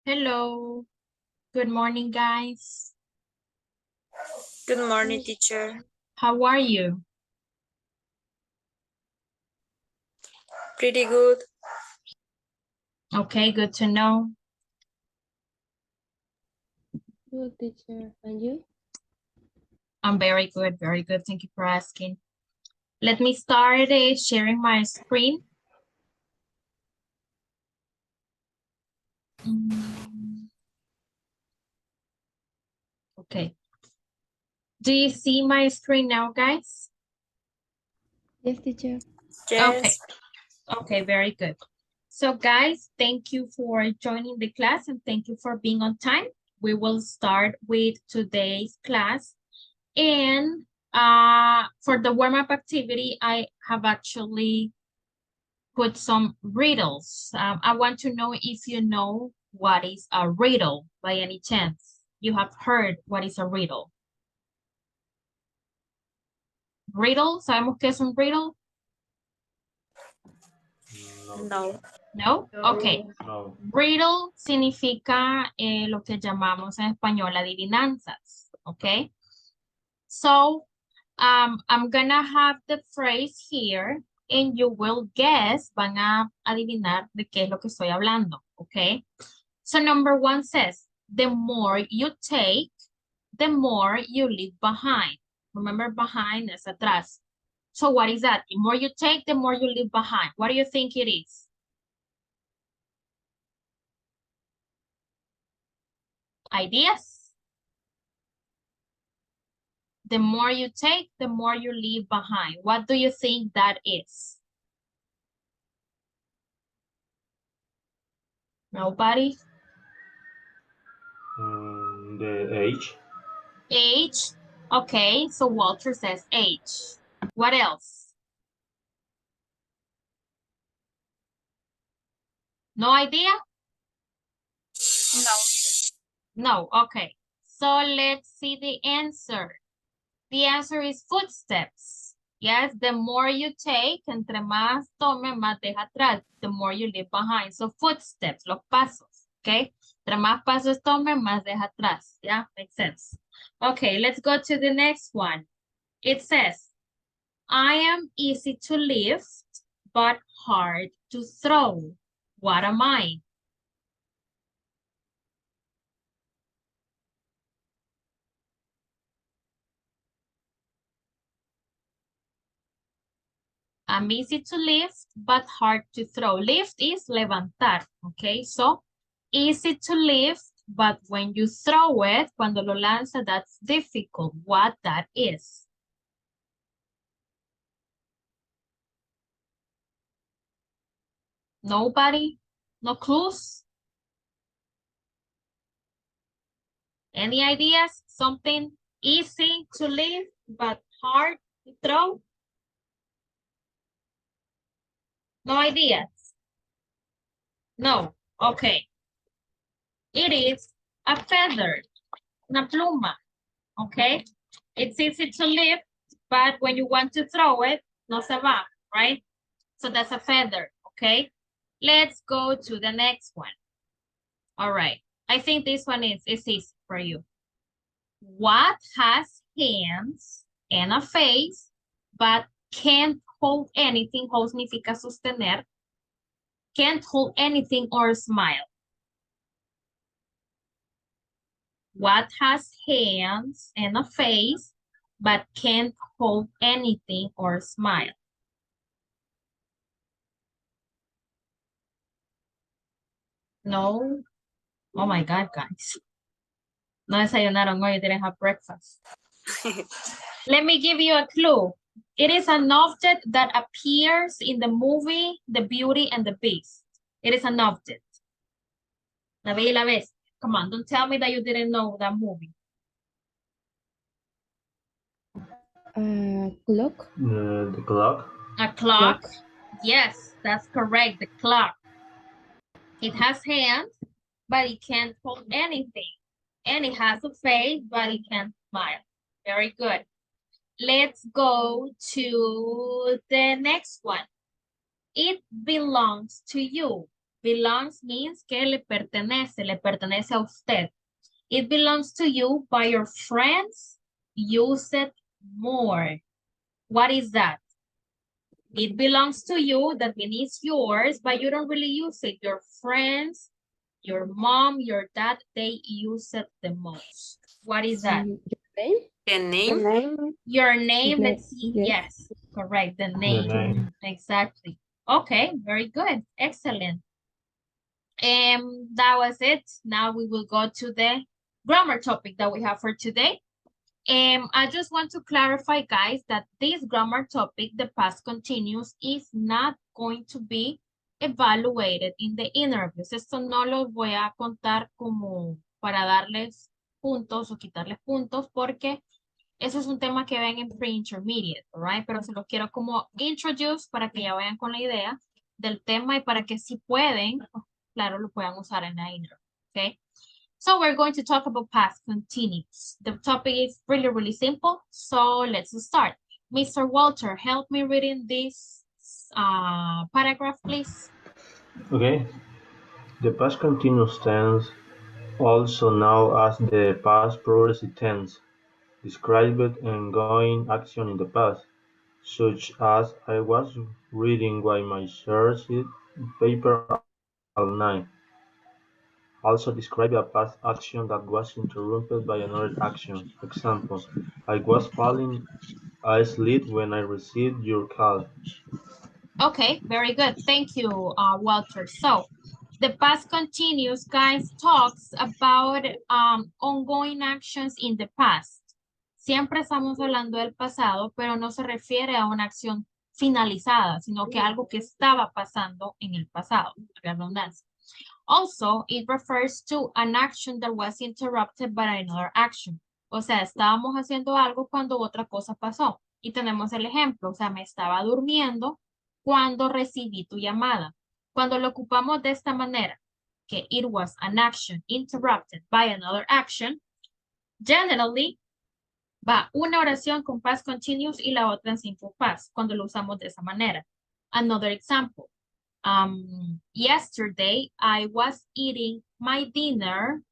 Hello. Good morning, guys. Good morning, teacher. How are you? Pretty good. Okay, good to know. Good, teacher. And you? I'm very good, very good. Thank you for asking. Let me start sharing my screen. Okay. Do you see my screen now, guys? Yes, teacher. Yes. Okay. Okay, very good. So, guys, thank you for joining the class and thank you for being on time. We will start with today's class. And for the warm-up activity, I have actually put some riddles. I want to know if you know what is a riddle by any chance. You have heard what is a riddle. Riddle, ¿sabemos qué es un riddle? No. No? Okay. No. Riddle significa lo que llamamos en español adivinanzas, okay? So, I'm gonna have the phrase here and you will guess, van a adivinar de qué es lo que estoy hablando, okay? So number one says, the more you take, the more you leave behind. Remember, behind is atrás. So what is that? The more you take, the more you leave behind. What do you think it is? Ideas? The more you take, the more you leave behind. What do you think that is? Nobody? The age. Age? Okay, so Walter says age. What else? No idea? No. No, okay. So let's see the answer. The answer is footsteps. Yes, the more you take, entre más tome, más deja atrás. The more you leave behind. So footsteps, los pasos, okay? Entre más pasos tome, más deja atrás. Yeah, makes sense. Okay, let's go to the next one. It says, I am easy to lift, but hard to throw. What am I? I'm easy to lift, but hard to throw. Lift is levantar, okay? So, easy to lift, but when you throw it, cuando lo lanza, that's difficult. What that is? Nobody? No clues? Any ideas? Something easy to lift, but hard to throw? No ideas? No, okay. It is a feather, una pluma, okay? It's easy to lift, but when you want to throw it, no se va, right? So that's a feather, okay? Let's go to the next one. All right, I think this one is easy for you. What has hands and a face, but can't hold anything? Hold significa sostener. Can't hold anything or smile. What has hands and a face, but can't hold anything or smile? No. Oh my God, guys. No desayunaron hoy, you didn't have breakfast. Let me give you a clue. It is an object that appears in the movie The Beauty and the Beast. It is an object. La Bella y la Bestia. Come on, don't tell me that you didn't know that movie. Clock. The clock. A clock? Yes, that's correct, the clock. It has hands, but it can't hold anything. And it has a face, but it can't smile. Very good. Let's go to the next one. It belongs to you. Belongs means que le pertenece a usted. It belongs to you, but your friends use it more. What is that? It belongs to you, that means it's yours, but you don't really use it. Your friends, your mom, your dad, they use it the most. What is that? Name? The The name? name? Your name, Na- let's see. yes. Yes, correct, the The name. name. Exactly. Okay, very good. Excellent. That was it. Now we will go to the grammar topic that we have for today. I just want to clarify, guys, that this grammar topic, the past continuous, is not going to be evaluated in the interviews. Esto no lo voy a contar como para darles puntos o quitarles puntos, porque eso es un tema que ven en pre-intermediate, right? Pero se lo quiero como introduce para que ya vayan con la idea del tema y para que si pueden, pues, claro, lo puedan usar en la interview, okay? So we're going to talk about past continuous. The topic is really, really simple. So let's start. Mr. Walter, help me reading this paragraph, please. Okay. The past continuous tense, also known as the past progressive tense, describes ongoing action in the past, such as I was reading while my search paper all night. Also describe a past action that was interrupted by another action. Example, I was falling asleep when I received your call. Okay, very good. Thank you, Walter. So the past continuous, guys, talks about ongoing actions in the past. Siempre estamos hablando del pasado, pero no se refiere a una acción finalizada, sino que algo que estaba pasando en el pasado. Redundancia. Also, it refers to an action that was interrupted by another action. O sea, estábamos haciendo algo cuando otra cosa pasó. Y tenemos el ejemplo, o sea, me estaba durmiendo cuando recibí tu llamada. Cuando lo ocupamos de esta manera, que it was an action interrupted by another action, generally va una oración con past continuous y la otra en simple past, cuando lo usamos de esa manera. Another example. Yesterday, I was eating my dinner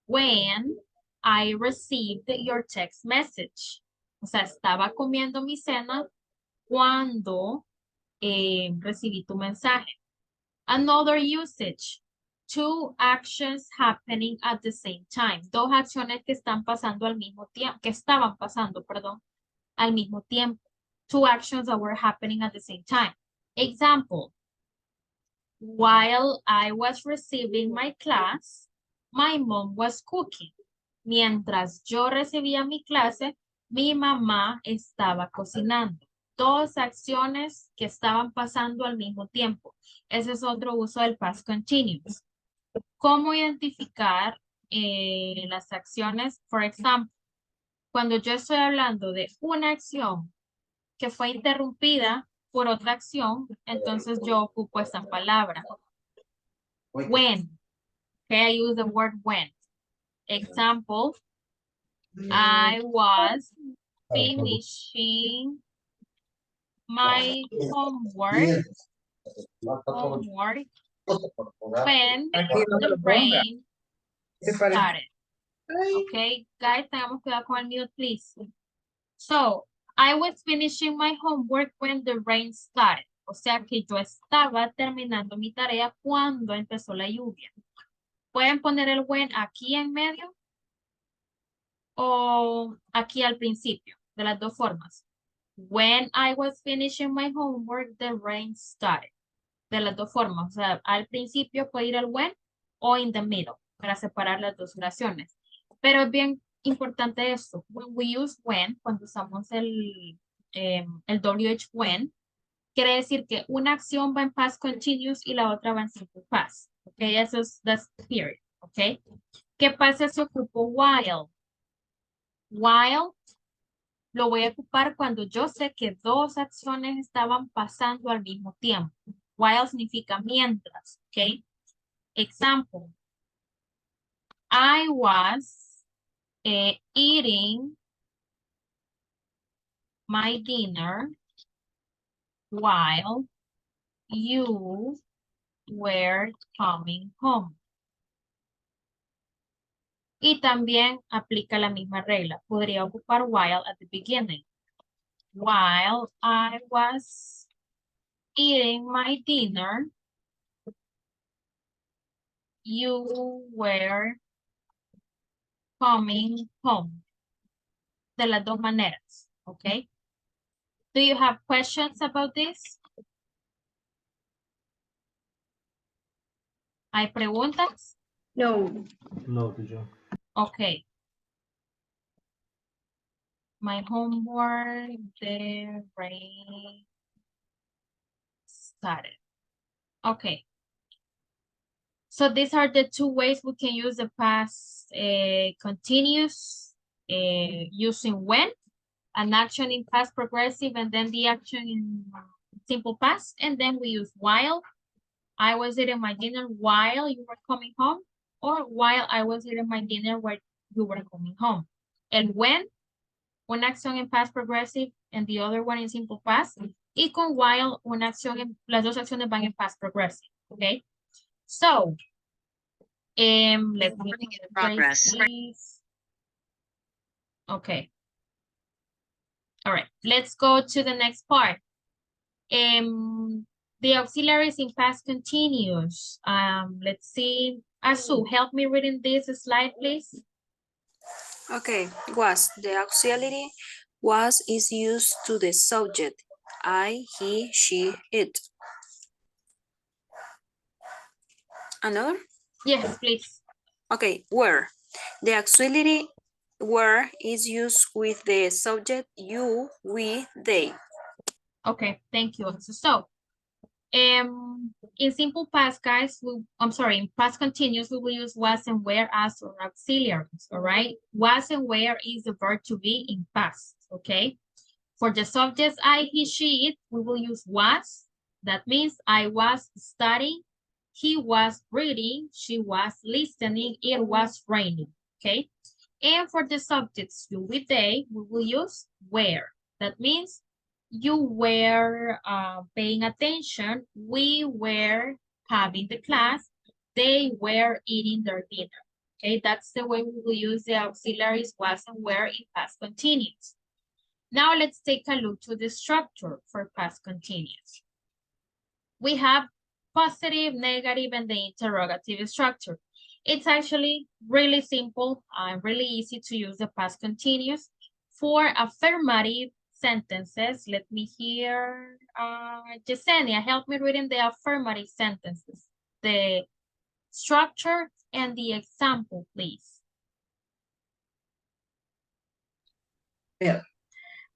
when I received your text message. O sea, estaba comiendo mi cena cuando recibí tu mensaje. Another usage. Two actions happening at the same time. Dos acciones que están pasando al mismo tiempo, que estaban pasando, perdón, al mismo tiempo. Two actions that were happening at the same time. Example. While I was receiving my class, my mom was cooking. Mientras yo recibía mi clase, mi mamá estaba cocinando. Dos acciones que estaban pasando al mismo tiempo. Ese es otro uso del past continuous. ¿Cómo identificar las acciones? Por ejemplo, cuando yo estoy hablando de una acción que fue interrumpida por otra acción, entonces yo ocupo esta palabra. When. Okay, I use the word when. Example, I was finishing my homework when the rain started. Okay, guys, tengamos cuidado con el mute, please. So, I was finishing my homework when the rain started. O sea que yo estaba terminando mi tarea cuando empezó la lluvia. ¿Pueden poner el when aquí en medio? O aquí al principio, de las dos formas. When I was finishing my homework, the rain started. De las dos formas, o sea, al principio puede ir el when o in the middle, para separar las dos oraciones. Pero es bien importante esto. When we use when, cuando usamos el WH when, quiere decir que una acción va en past continuous y la otra va en simple past. Ok, eso es, that's period. Ok. ¿Qué pasa si ocupo while? While lo voy a ocupar cuando yo sé que dos acciones estaban pasando al mismo tiempo. While significa mientras, ¿ok? Example. I was eating my dinner while you were coming home. Y también aplica la misma regla. Podría ocupar while at the beginning. While I was eating my dinner, you were coming home. De las dos maneras, okay? Do you have questions about this? ¿Hay preguntas? No. No, teacher. Okay. My homework, the rain started. Okay. So these are the two ways we can use the past continuous using when, an action in past progressive, and then the action in simple past, and then we use while I was eating my dinner while you were coming home, or while I was eating my dinner while you were coming home. And when, una acción en past progressive and the other one in simple past, y con while, una acción en, las dos acciones van en past progressive, okay? So, let's progress. Okay. All right, let's go to the next part. The auxiliaries in past continuous. Let's see. Asu, help me reading this slide, please. Okay, was. The auxiliary was is used to the subject. I, he, she, it. Another? Yes, please. Okay, were. The auxiliary were is used with the subject you, we, they. Okay, thank you. So, in simple past, guys, in past continuous, we will use was and were as or auxiliaries, all right? Was and were is the verb to be in past, okay? For the subjects I, he, she, it, we will use was. That means I was studying, he was reading, she was listening, it was raining, okay? And for the subjects you with they, we will use were. That means you were paying attention, we were having the class, they were eating their dinner. Okay, that's the way we will use the auxiliaries was and were in past continuous. Now let's take a look to the structure for past continuous. We have positive, negative, and the interrogative structure. It's actually really simple and really easy to use the past continuous. For affirmative sentences, let me hear, Yesenia, help me reading the affirmative sentences, the structure and the example, please. Well,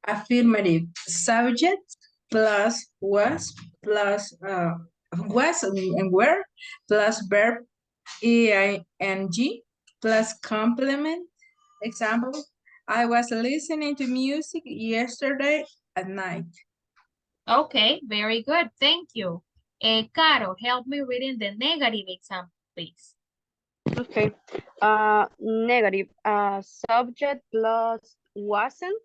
affirmative subject plus was plus was and were plus verb ing plus complement. Example, I was listening to music yesterday at night. Okay, very good. Thank you. Caro, help me reading the negative example, please. Okay. Negative. Subject plus wasn't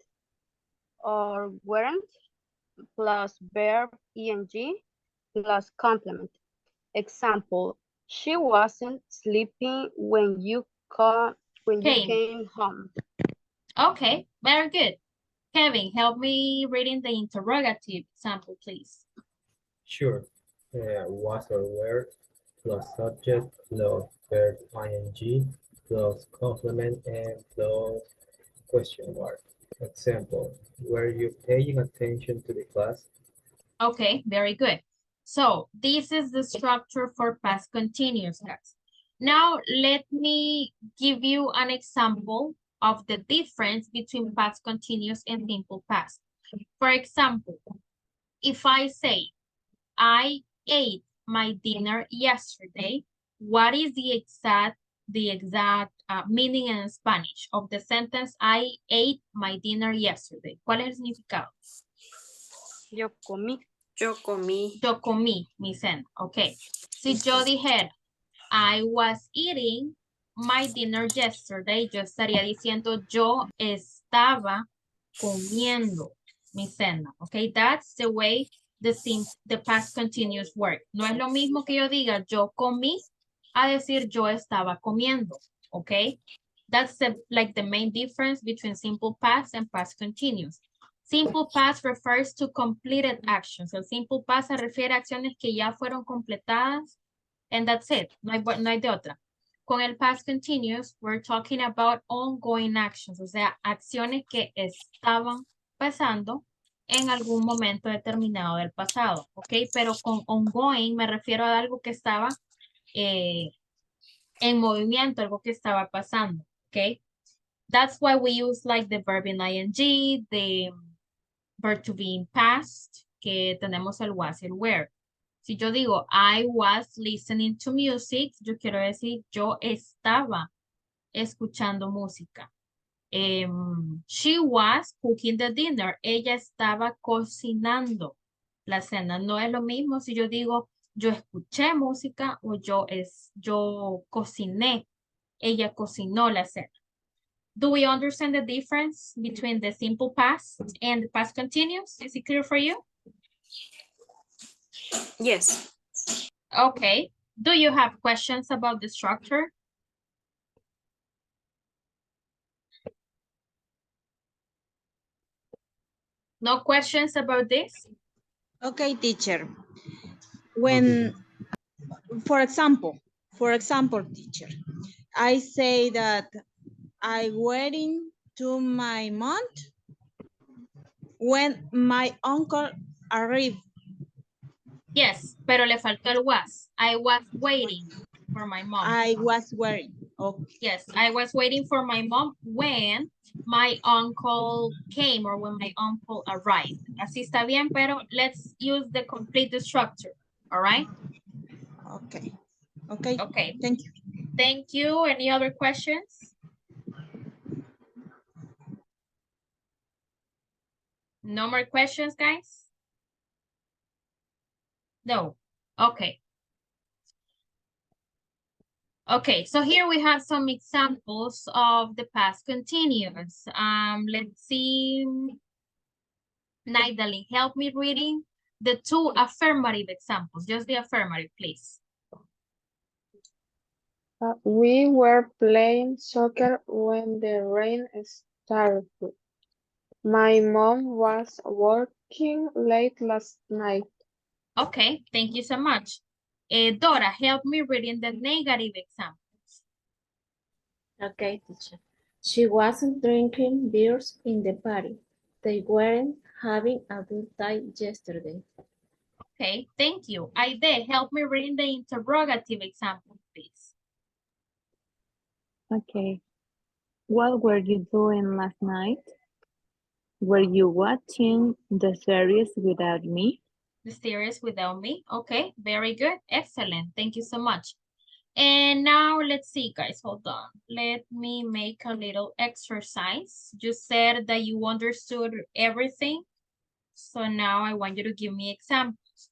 or weren't plus verb ing plus complement. Example, she wasn't sleeping when you came home. Okay, very good. Kevin, help me reading the interrogative example, please. Sure. Was or were plus subject plus verb ing plus complement and plus question mark. Example, were you paying attention to the class? Okay, very good. So this is the structure for past continuous, guys. Now let me give you an example of the difference between past continuous and simple past. For example, if I say, I ate my dinner yesterday, what is the exact meaning in Spanish of the sentence, I ate my dinner yesterday? ¿Cuál es el significado? Yo comí. Yo comí. Yo comí mi cena, ok. Si yo dijera, I was eating my dinner yesterday, yo estaría diciendo, yo estaba comiendo mi cena, ok. That's the way the past continuous work. No es lo mismo que yo diga yo comí a decir yo estaba comiendo, okay? That's like the main difference between simple past and past continuous. Simple past refers to completed actions. El simple past se refiere a acciones que ya fueron completadas and that's it. No hay de otra. Con el past continuous, we're talking about ongoing actions, o sea, acciones que estaban pasando en algún momento determinado del pasado, ¿ok? Pero con ongoing me refiero a algo que estaba en movimiento, algo que estaba pasando, ¿ok? That's why we use like the verb in ing, the verb to be in past, que tenemos el was y el were. Si yo digo, I was listening to music, yo quiero decir, yo estaba escuchando música. She was cooking the dinner. Ella estaba cocinando la cena. No es lo mismo si yo digo, yo escuché música o yo cociné. Ella cocinó la cena. Do we understand the difference between the simple past and the past continuous? Is it clear for you? Yes. Okay. Do you have questions about the structure? No questions about this? Okay, teacher. When, for example, teacher, I say that I waiting to my month when my uncle arrived. Yes, pero le faltó el was. I was waiting for my mom. I was waiting. Okay. Yes, I was waiting for my mom when my uncle came or when my uncle arrived. Así está bien, pero let's use the complete structure. All right? Okay. Okay. Okay. Thank you. Thank you. Any other questions? No more questions, guys? No. Okay. Okay, so here we have some examples of the past continuous. Let's see. Nidali, help me reading the two affirmative examples. Just the affirmative, please. We were playing soccer when the rain started. My mom was working late last night. Okay, thank you so much. Dora, help me reading the negative examples. Okay, teacher. She wasn't drinking beers in the party. They weren't having a good time yesterday. Okay, thank you. Aide, help me reading the interrogative example, please. Okay. What were you doing last night? Were you watching the series without me? The series without me. Okay, very good. Excellent. Thank you so much. And now let's see, guys, hold on. Let me make a little exercise. You said that you understood everything. So now I want you to give me examples.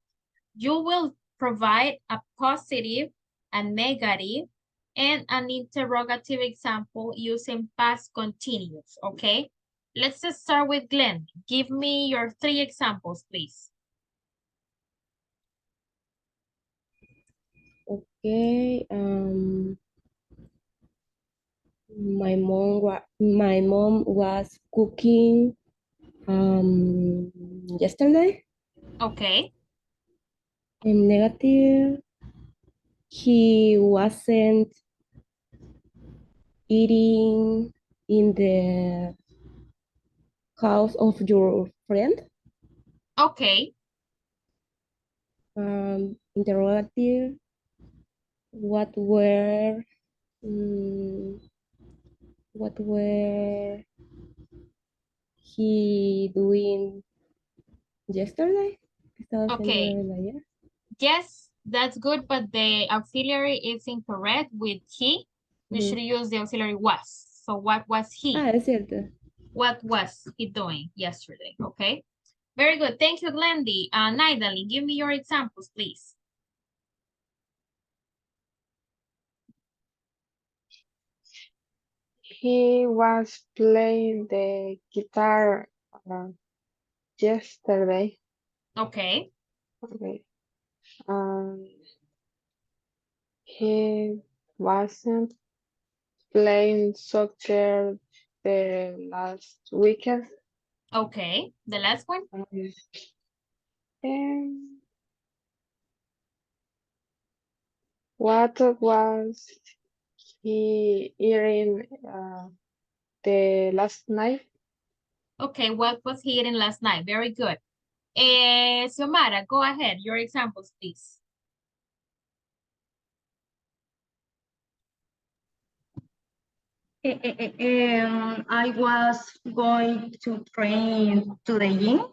You will provide a positive, a negative, and an interrogative example using past continuous, okay? Let's just start with Glenn. Give me your 3 examples, please. Okay. My mom was cooking yesterday. Okay. In negative, he wasn't eating in the house of your friend. Okay. Interrogative, mm, what were he doing yesterday? Estaba Okay. haciendo él ayer. Yes, that's good, but the auxiliary is incorrect with he. We should use the auxiliary was. So what was he? Ah, es cierto. What was he doing yesterday? Okay. Very good. Thank you, Glendy. Nidali, give me your examples, please. He was playing the guitar yesterday. Okay. Okay. He wasn't playing soccer the last weekend. Okay, the last one. And what was he eating the last night? Okay, what was he eating last night? Very good. Xiomara, go ahead. Your examples, please. I was going to train to the gym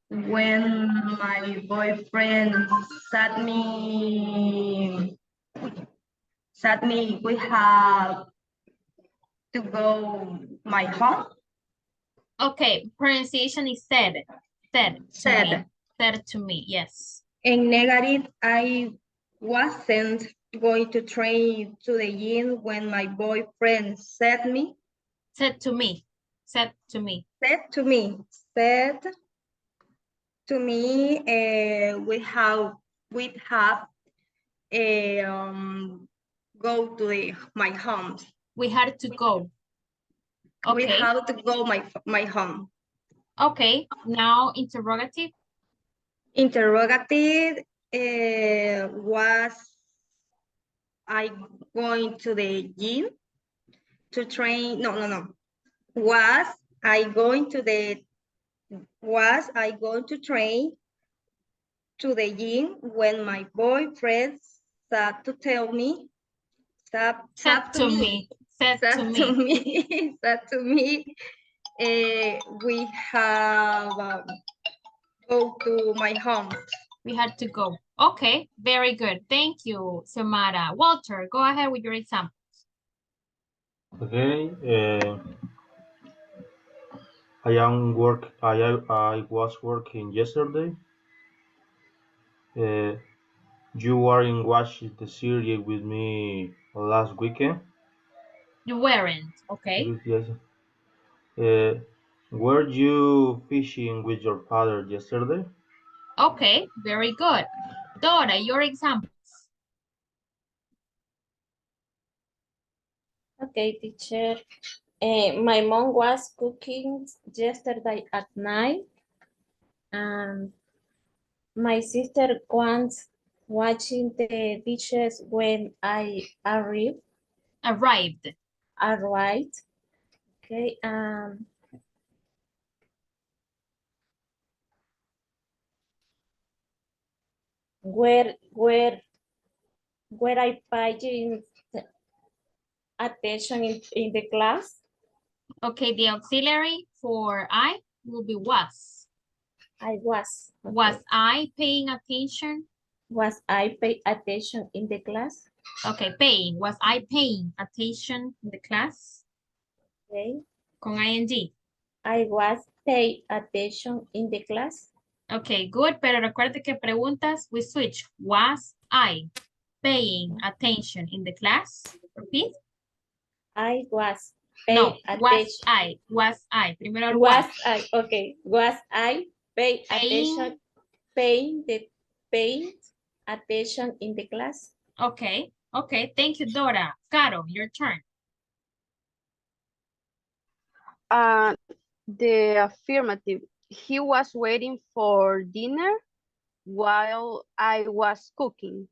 when my boyfriend sat me we have to go my home. Okay, pronunciation is said. Said to me. Said. Said to me, yes. In negative, I wasn't going to train to the gym when my boyfriend Said to me. Said to me. said to me, we have go to my home. We had to go. Okay. We have to go my home. Okay, now interrogative. Interrogative was I going to the gym to train? No. Was I going to train to the gym when my boyfriend said to tell me, said to me, we have go to my home. We had to go. Okay, very good. Thank you, Xiomara. Walter, go ahead with your example. Okay. I was working yesterday. You weren't watching the series with me last weekend. You weren't, okay. Yes. Were you fishing with your father yesterday? Okay, very good. Dora, your examples. Okay, teacher. My mom was cooking yesterday at night, and my sister was watching the dishes when I arrived. Arrived. Okay, where I paying attention in the class. Okay, the auxiliary for I will be was. I was. Okay. Was I paying attention? Was I pay attention in the class? Okay, paying. Was I paying attention in the class? Okay. Con ing. I was pay attention in the class. Okay, good. Pero recuerde que preguntas, we switch. Was I paying attention in the class? Repeat. I was pay attention. Was I. Primero was I. Okay. Was I pay paying. attention, paying attention in the class? Okay. Okay. Thank you, Dora. Caro, your turn. The affirmative. He was waiting for dinner while I was cooking.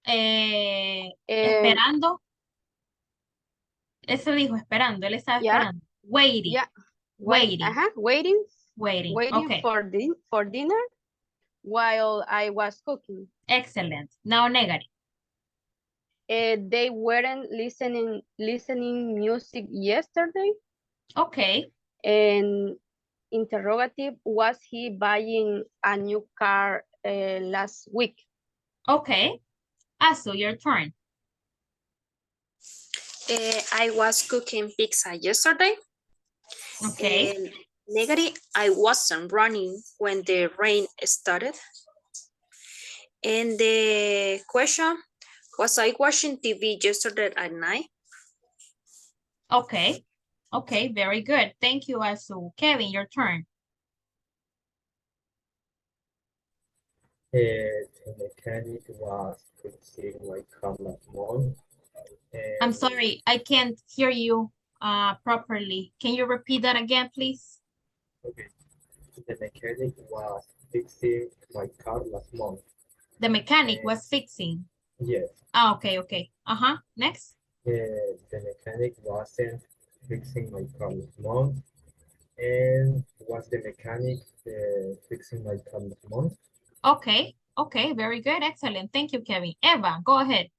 Esperando. Eso dijo, esperando. Él estaba esperando. Waiting. Yeah. Waiting. Waiting. Waiting. Waiting Okay. for dinner while I was cooking. Excellent. Now negative. They weren't listening music yesterday. Okay. And interrogative, was he buying a new car last week? Okay. Asu, your turn. I was cooking pizza yesterday. Okay. Negative, I wasn't running when the rain started. And the question, was I watching TV yesterday at night? Okay. Okay, very good. Thank you, Asu. Kevin, your turn. The mechanic was fixing my car last month. I'm And sorry, I can't hear you properly. Can you repeat that again, please? okay, the mechanic was fixing my car last month. The mechanic And was fixing. yes, Ah, okay, okay. Uh-huh, next. the mechanic wasn't fixing my car last month. And was the mechanic fixing my car last month? Okay, okay, very good, excellent. Thank you, Kevin. Eva, go ahead.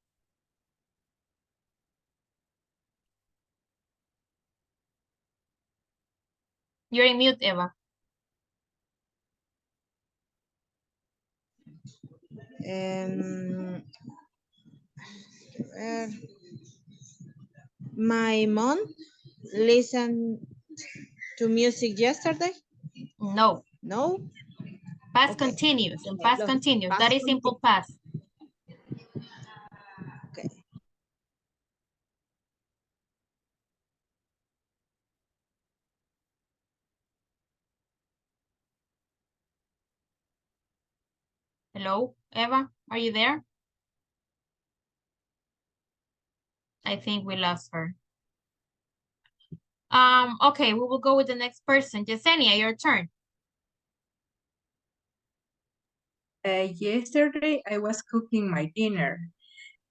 You're in mute, Eva. Uh, my mom listened to music yesterday. No. No. Past Okay. continuous and Okay, past look, continuous. past That is simple past. Okay. Hello, Eva, are you there? I think we lost her. Okay, we will go with the next person. Yesenia, your turn. Yesterday I was cooking my dinner.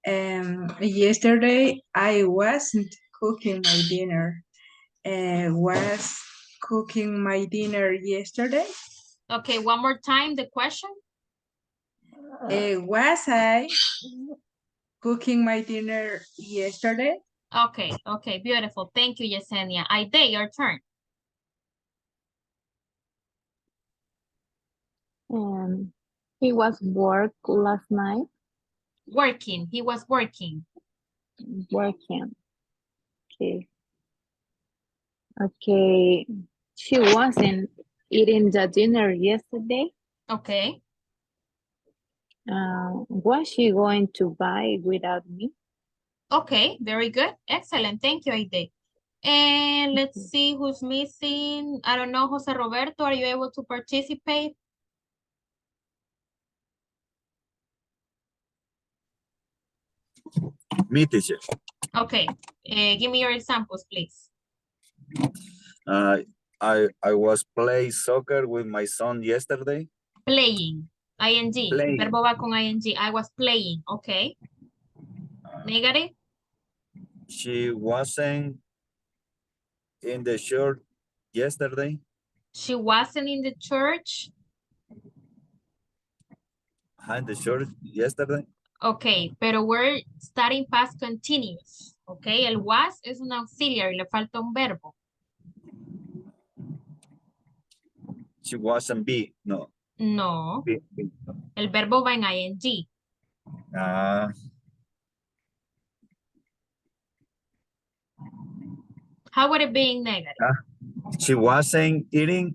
Yesterday I wasn't cooking my dinner. Was cooking my dinner yesterday? Okay, one more time, the question. Was I cooking my dinner yesterday? Okay, okay, beautiful. Thank you, Yesenia. Aide, your turn. He was work last night. Working, he was working. Working. Okay. Okay. She wasn't eating the dinner yesterday. Okay. Was she going to buy without me? Okay, very good. Excellent. Thank you, Aide. And let's see who's missing. I don't know, Jose Roberto, are you able to participate? Me, teacher. Okay, give me your examples, please. I was playing soccer with my son yesterday. Playing, ing. Playing. El verbo va con ing. I was playing, okay. Negative? She wasn't in the church yesterday. She wasn't in the church. In the church yesterday. Okay, pero we're starting past continuous. Okay, el was es un auxiliary, le falta un verbo. She wasn't be, no. No, Be. el verbo va en ing. How would it be in negative? She wasn't eating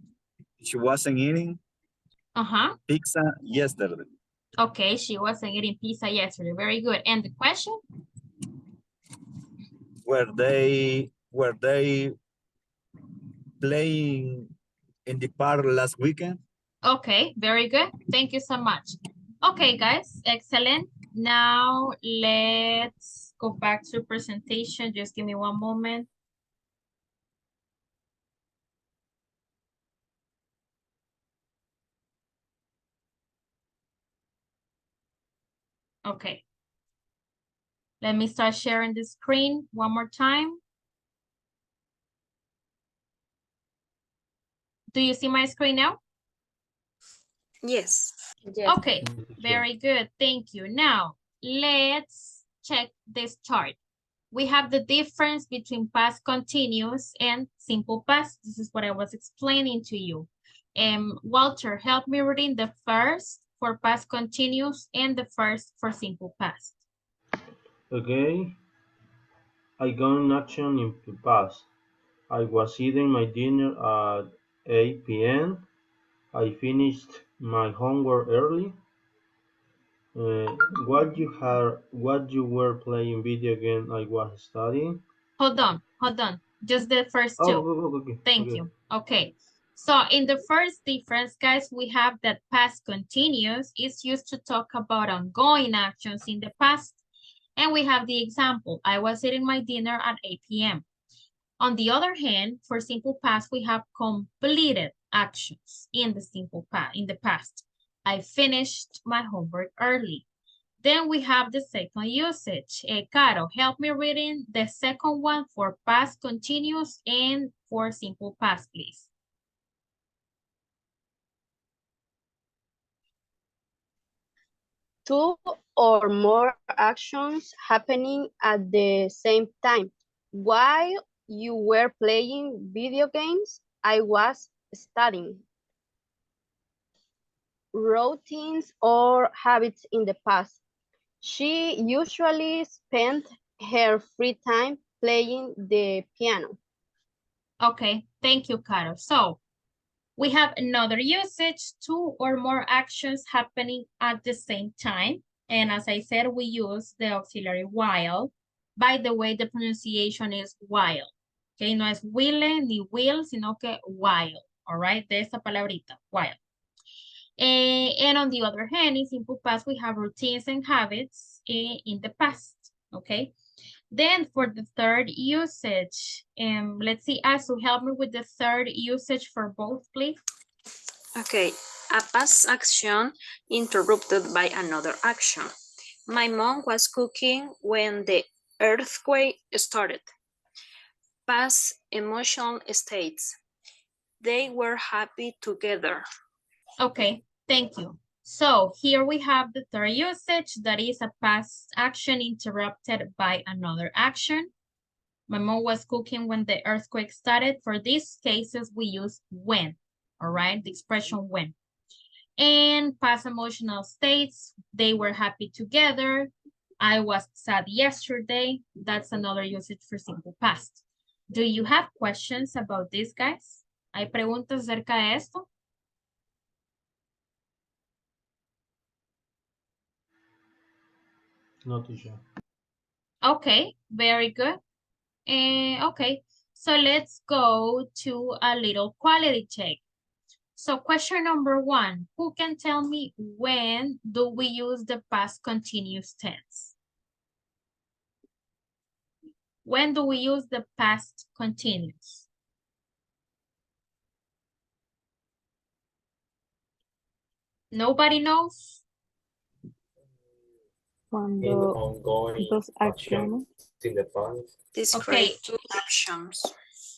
pizza yesterday. Okay, she wasn't eating pizza yesterday. Very good. And the question? Were they playing in the park last weekend? Okay, very good. Thank you so much. Okay, guys, excellent. Now let's go back to presentation. Just give me one moment. Okay. Let me start sharing the screen one more time. Do you see my screen now? Yes. Yes. Okay, very good. Thank you. Now, let's check this chart. We have the difference between past continuous and simple past. This is what I was explaining to you. Walter, help me reading the first for past continuous and the first for simple past. Okay. I got an action in the past. I was eating my dinner at 8 p.m. I finished my homework early. What you were playing video game I was studying? Hold on. Just the first two. Oh, okay. Thank you. Okay. So in the first difference, guys, we have that past continuous is used to talk about ongoing actions in the past. And we have the example, I was eating my dinner at 8 p.m. On the other hand, for simple past, we have completed actions in the simple past, in the past. I finished my homework early. Then we have the second usage. Caro, help me reading the second one for past continuous and for simple past, please. Two or more actions happening at the same time. While you were playing video games, I was studying. Routines or habits in the past. She usually spent her free time playing the piano. Okay, thank you, Caro. So we have another usage, two or more actions happening at the same time. And as I said, we use the auxiliary while. By the way, the pronunciation is while. Okay, no es will ni will, sino que while. All right, de esta palabrita, while. And on the other hand, in simple past, we have routines and habits in the past. Okay. Then for the third usage, let's see, Asu, help me with the third usage for both, please. Okay, a past action interrupted by another action. My mom was cooking when the earthquake started. Past emotional states. They were happy together. Okay, thank you. So here we have the third usage, that is a past action interrupted by another action. My mom was cooking when the earthquake started. For these cases, we use when, all right? The expression when. And past emotional states, they were happy together. I was sad yesterday. That's another usage for simple past. Do you have questions about this, guys? ¿Hay preguntas acerca de esto? No, teacher. Okay, very good. Okay, so let's go to a little quality check. So question number one, who can tell me when do we use the past continuous tense? When do we use the past continuous? Nobody knows? In Cuando ongoing dos actions acciones. in the past. Describe Okay. two actions.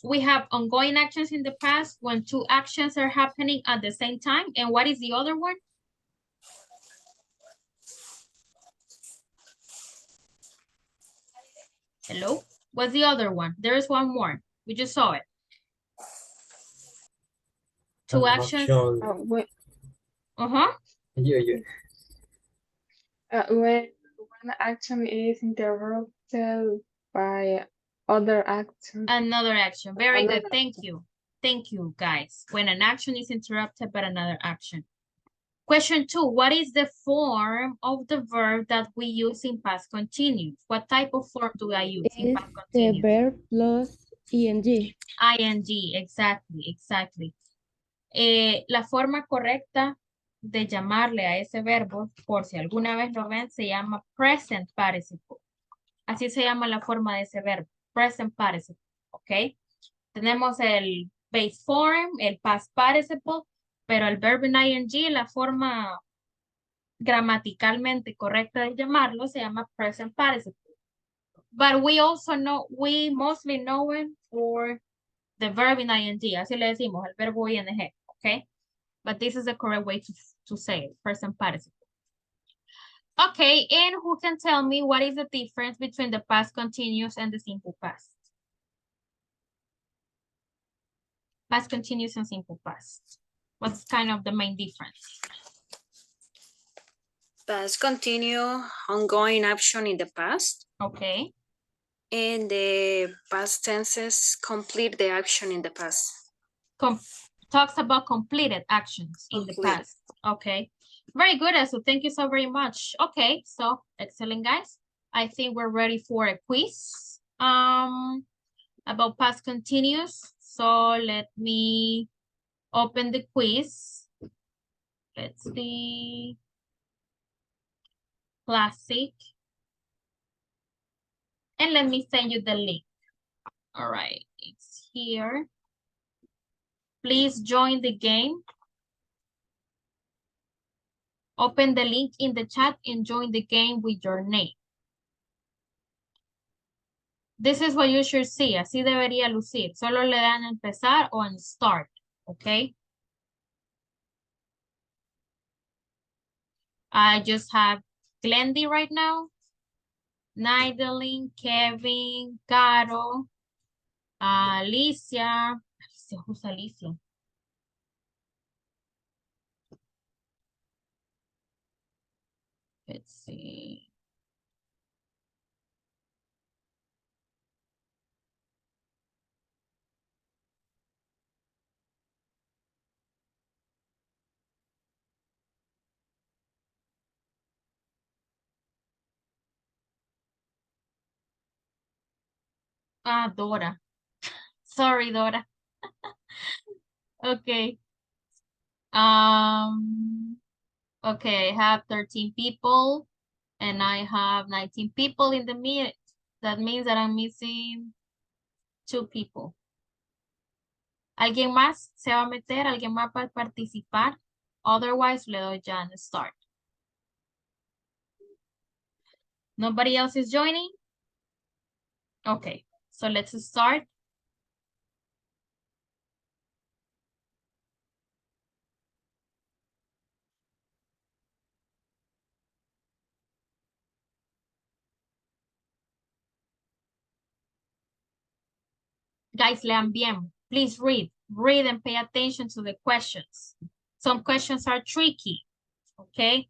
We have ongoing actions in the past when two actions are happening at the same time. And what is the other one? Hello? What's the other one? There is one more. We just saw it. Two An actions. action- Uh-huh. Yeah. When one action is interrupted by other action. Another action. Very Another good. Thank you. Thank you, guys. When an action is interrupted by another action. Question two, what is the form of the verb that we use in past continuous? What type of form do I use in past The continuous? verb plus ing. ING, exactly. La forma correcta de llamarle a ese verbo, por si alguna vez lo ven, se llama present participle. Así se llama la forma de ese verbo, present participle, ¿ok? Tenemos el base form, el past participle, pero el verbo en ing, la forma gramaticalmente correcta de llamarlo, se llama present participle. But we also know, we mostly know it for the verb in ing, así le decimos, el verbo ing, okay? But this is the correct way to say it, present participle. Okay, and who can tell me what is the difference between the past continuous and the simple past? Past continuous and simple past. What's kind of the main difference? Past continue, ongoing action in the past. Okay. And the past tenses complete the action in the past. Talks about completed actions in the past. Okay. Very good, Asu. Thank you so very much. Okay, so excellent, guys. I think we're ready for a quiz about past continuous. So let me Open the quiz. Let's see. Classic. And let me send you the link. All right, it's here. Please join the game. Open the link in the chat and join the game with your name. This is what you should see. Así debería lucir. Solo le dan a empezar o en start. Okay. I just have Glendy right now. Nidelin, Kevin, Caro, Alicia. Alicia, who's Alicia? Let's see. Dora. Sorry, Dora. Okay. Okay, I have 13 people and I have 19 people in the meet. That means that I'm missing 2 people. ¿Alguien más se va a meter? ¿Alguien más va a participar? Otherwise, le doy ya en start. Nobody else is joining? Okay, so let's start. Guys, lean bien. Please read. Read and pay attention to the questions. Some questions are tricky, okay?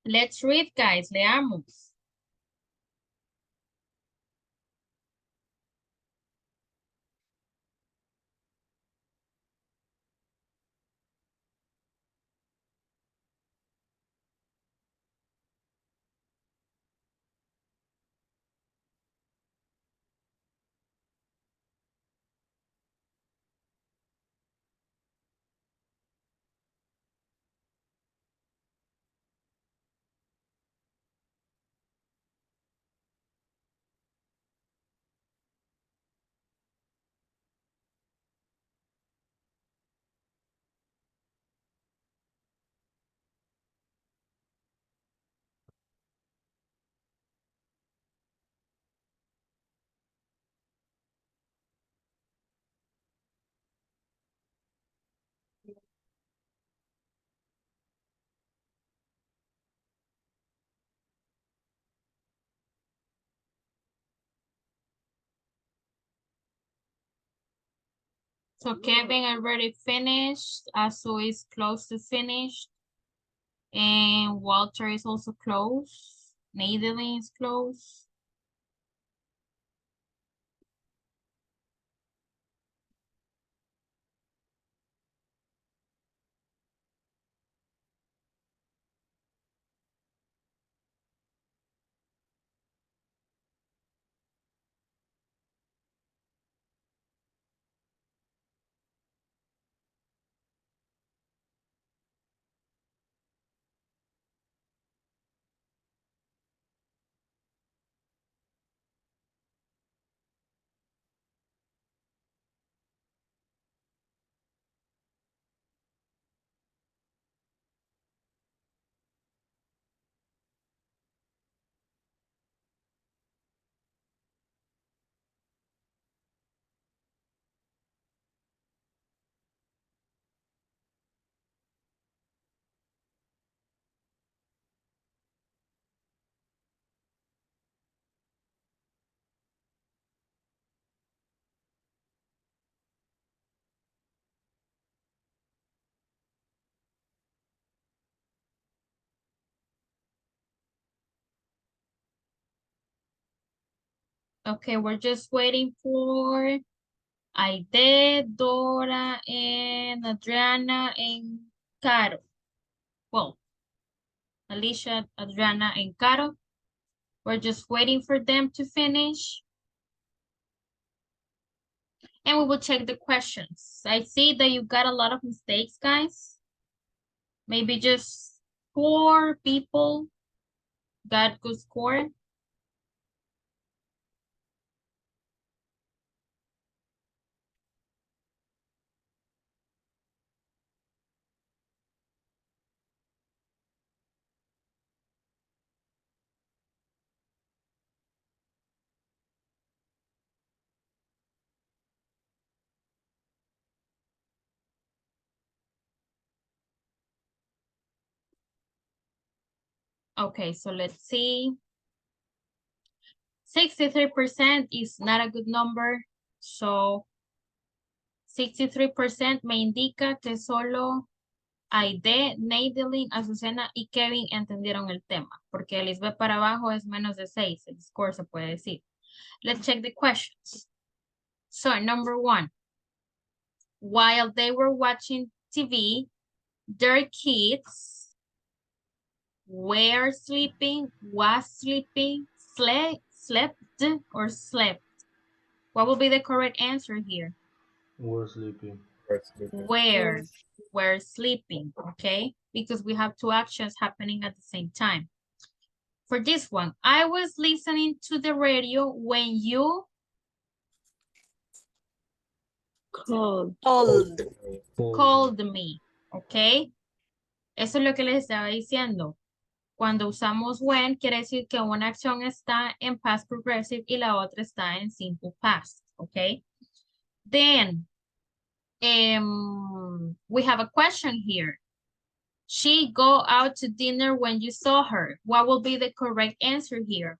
Let's read, guys. Leamos. So Kevin already finished. Asu is close to finish. And Walter is also close. Madeline is close. Okay, we're just waiting for Aide, Dora, and Adriana, and Caro. Well, Alicia, Adriana, and Caro. We're just waiting for them to finish. And we will check the questions. I see that you got a lot of mistakes, guys. Maybe just 4 people got good score. Okay, so let's see. 63% is not a good number. So 63% me indica que solo Aide, Neidelin, Azucena y Kevin entendieron el tema. Porque Lisbeth para abajo es menos de 6. El score se puede decir. Let's check the questions. So number 1. While they were watching TV, their kids were sleeping, was sleeping, slept, or slept. What will be the correct answer here? We're sleeping. Were sleeping, okay? Because we have 2 actions happening at the same time. For this one, I was listening to the radio when you called me, okay? Eso es lo que les estaba diciendo. Cuando usamos when, quiere decir que una acción está en past progressive y la otra está en simple past, okay? Then, we have a question here. She go out to dinner when you saw her. What will be the correct answer here?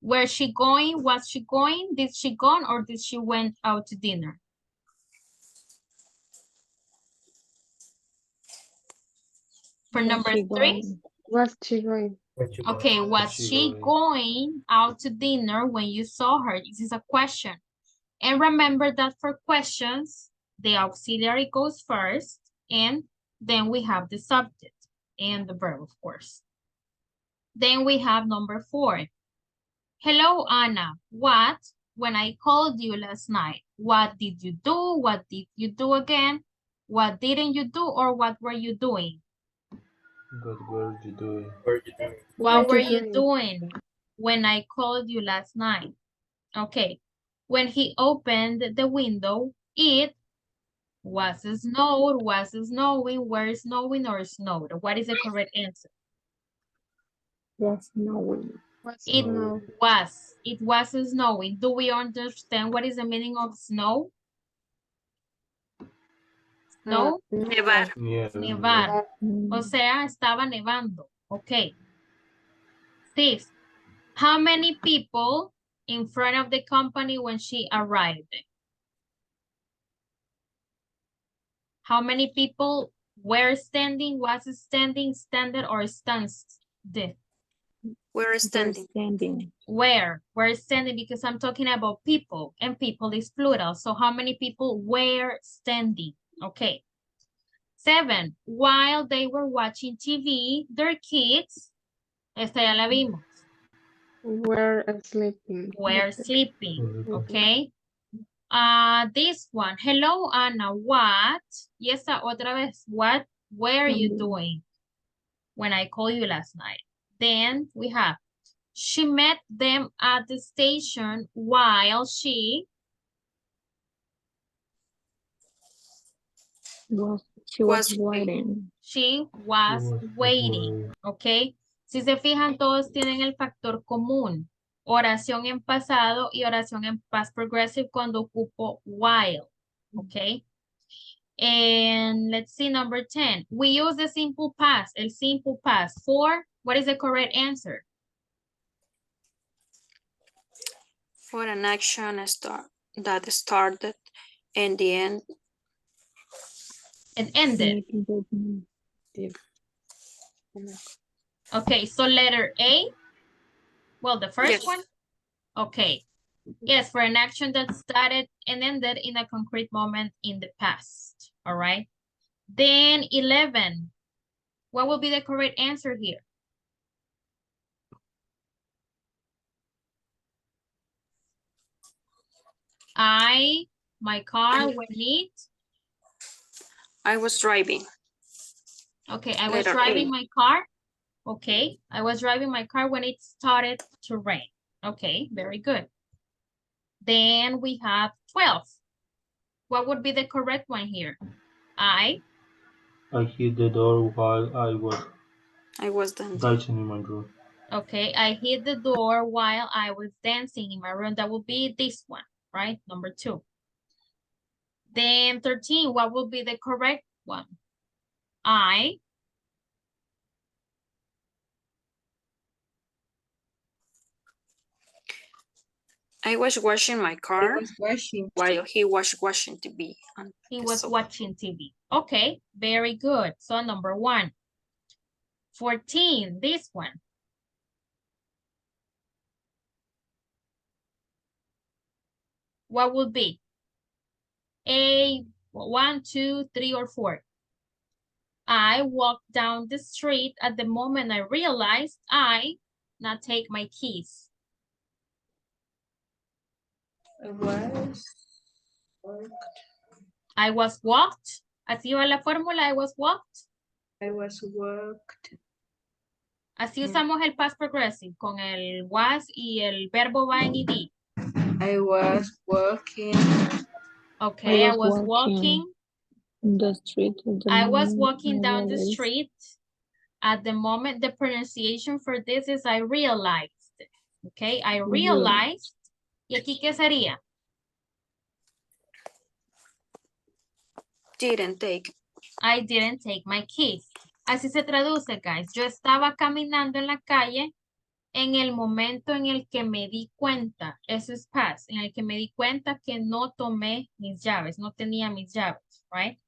Where she going? Was she going? Did she go or did she went out to dinner? For number 3? Was she going? Okay, was she going out to dinner when you saw her? This is a question. And remember that for questions, the auxiliary goes first, and then we have the subject and the verb, of course. Then we have number 4. Hello, Anna. What? When I called you last night, what did you do? What did you do again? What didn't you do or what were you doing? What were you doing? What were you doing when I called you last night? Okay. When he opened the window, it was snowed, was snowing, were snowing, or snowed. What is the correct answer? Was snowing. It was snowing. Do we understand what is the meaning of snow? Snow? Nevar. Nevar. O sea, estaba nevando. Okay. 5. How many people in front of the company when she arrived? How many people were standing, was standing, standing, or stands? We're standing. Standing. Where? We're standing because I'm talking about people and people is plural. So how many people were standing? Okay. 7, while they were watching TV, their kids, esta ya la vimos, Were sleeping. were sleeping, Mhm. okay. This one, hello Anna, what? Y esta otra vez, what were you doing when I called you last night? Then we have, she met them at the station while she She was waiting. She was waiting, ¿ok? Si se fijan, todos tienen el factor común. Oración en pasado y oración en past progressive cuando ocupo while, ¿ok? And let's see, number 10. We use the simple past, el simple past for, what is the correct answer? For an action that started and the end. It ended. Okay, so letter A. Well, the first Yes. one. Okay. Yes, for an action that started and ended in a concrete moment in the past. All right. Then 11. What will be the correct answer here? My car, when it. I was driving. Okay, I was Letter driving A. my car. Okay, I was driving my car when it started to rain. Okay, very good. Then we have 12. What would be the correct one here? I hit the door while I was dancing. dancing in my room. Okay, I hit the door while I was dancing in my room. That would be this one, right? Number 2. Then 13, what would be the correct one? I was washing my car while he was watching TV. He was watching TV. Okay, very good. So number 1. 14, this one. What would be? A, 1, 2, 3, or 4? I walked down the street at the moment I realized I not take my keys. I was walked. Así va la fórmula, I was walked. I was walked. Así usamos el past progressive con el was y el verbo va en ed. I was walking. Okay, I was walking. The street. I was walking down the street. At the moment, the pronunciation for this is I realized. Okay, I realized. ¿Y aquí qué sería? Didn't take. I didn't take my keys. Así se traduce, guys. Yo estaba caminando en la calle en el momento en el que me di cuenta, eso es past, en el que me di cuenta que no tomé mis llaves, no tenía mis llaves, right?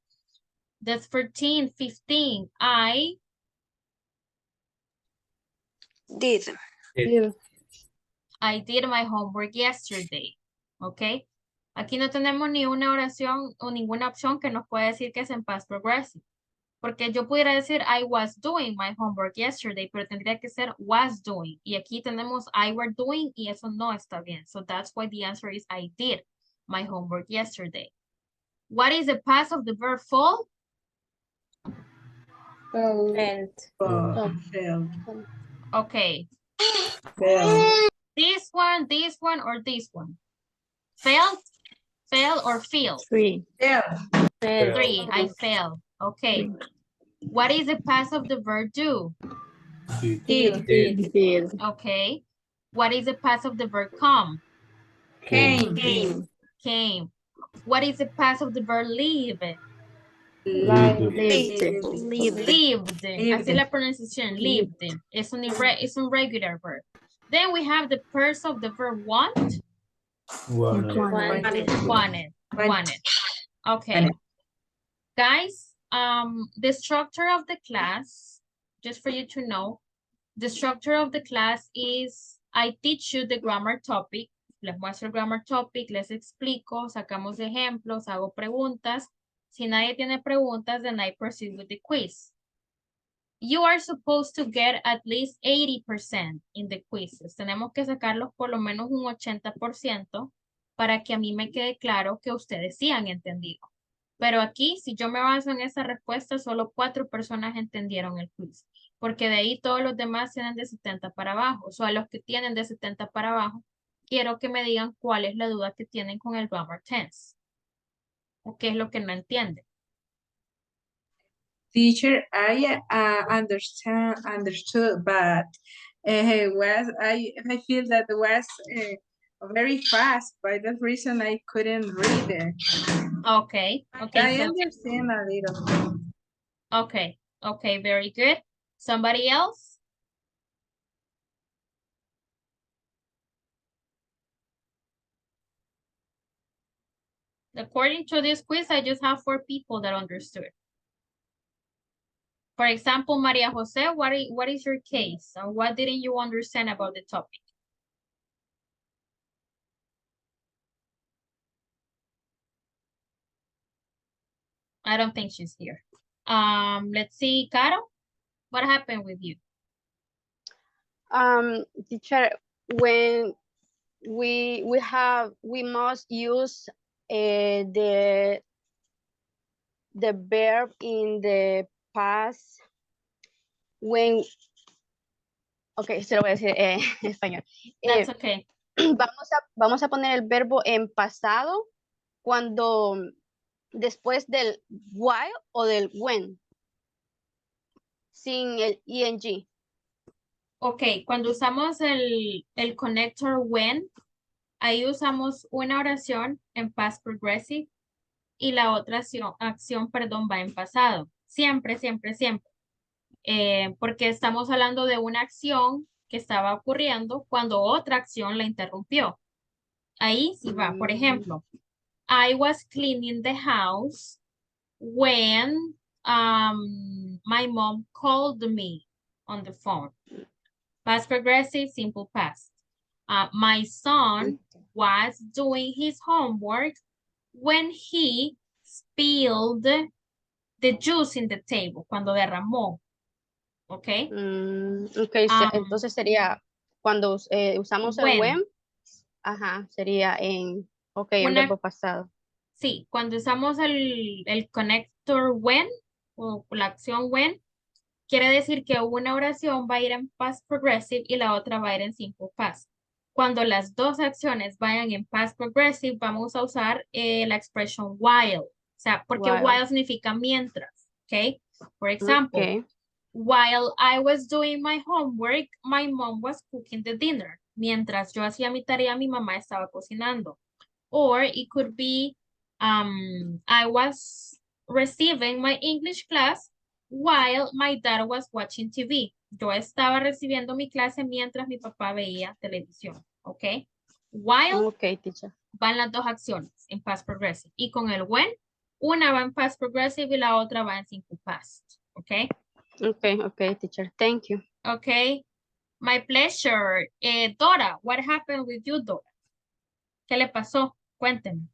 That's 14, 15. I Did. I did my homework yesterday, ¿ok? Aquí no tenemos ni una oración o ninguna opción que nos pueda decir que es en past progressive. Porque yo pudiera decir I was doing my homework yesterday, pero tendría que ser was doing. Y aquí tenemos I were doing y eso no está bien. So that's why the answer is I did my homework yesterday. What is the past of the verb fall? Felt. Okay. Felt. This one, or this one? Felt, fell, or feel? 3. Felt. 3, I fell. Okay. What is the past of the verb do? Did. Okay. What is the past of the verb come? Came. Came. What is the past of the verb leave? Lived. Lived. Así es la pronunciación, lived. Es un regular verb. Then we have the pairs of the verb want. Wanted. Wanted. Okay. Guys, the structure of the class, just for you to know, the structure of the class is I teach you the grammar topic, les muestro el grammar topic, les explico, sacamos ejemplos, hago preguntas. Si nadie tiene preguntas, then I proceed with the quiz. You are supposed to get at least 80% in the quizzes. Tenemos que sacarlos por lo menos un 80% para que a mí me quede claro que ustedes sí han entendido. Pero aquí, si yo me baso en esa respuesta, solo 4 personas entendieron el quiz. Porque de ahí todos los demás tienen de 70 para abajo. O sea, los que tienen de 70 para abajo, quiero que me digan cuál es la duda que tienen con el grammar tense. O qué es lo que no entienden. Teacher, I understood, but I feel that it was very fast. By that reason, I couldn't read it. Okay. I understand a little. Okay, very good. Somebody else? According to this quiz, I just have 4 people that understood. For example, Maria Jose, what is your case? Or what didn't you understand about the topic? I don't think she's here. Let's see, Caro, what happened with you? Teacher, when we must use the verb in the past when, okay, se lo voy a decir en español. That's okay. Vamos a poner el verbo en pasado cuando después del while o del when, sin el ing. Ok, cuando usamos el connector when, ahí usamos una oración en past progressive y la otra acción, va en pasado. Siempre, siempre, siempre. Porque estamos hablando de una acción que estaba ocurriendo cuando otra acción la interrumpió. Ahí sí va. Por ejemplo, I was cleaning the house when my mom called me on the phone. Past progressive, simple past. My son was doing his homework when he spilled the juice in the table, cuando derramó. ¿Ok? Entonces sería cuando usamos el when, sería en verbo pasado. Sí, cuando usamos el connector when, o la acción when, quiere decir que una oración va a ir en past progressive y la otra va a ir en simple past. Cuando las dos acciones vayan en past progressive, vamos a usar la expresión while. O sea, porque while significa mientras. ¿Ok? Por ejemplo, while I was doing my homework, my mom was cooking the dinner. Mientras yo hacía mi tarea, mi mamá estaba cocinando. Or it could be, I was receiving my English class while my dad was watching TV. Yo estaba recibiendo mi clase mientras mi papá veía televisión. ¿Ok? While van las dos acciones en past progressive. Y con el when, una va en past progressive y la otra va en simple past. ¿Ok? Okay, teacher. Thank you. Okay. My pleasure. Dora, what happened with you, Dora? ¿Qué le pasó? Cuéntenme.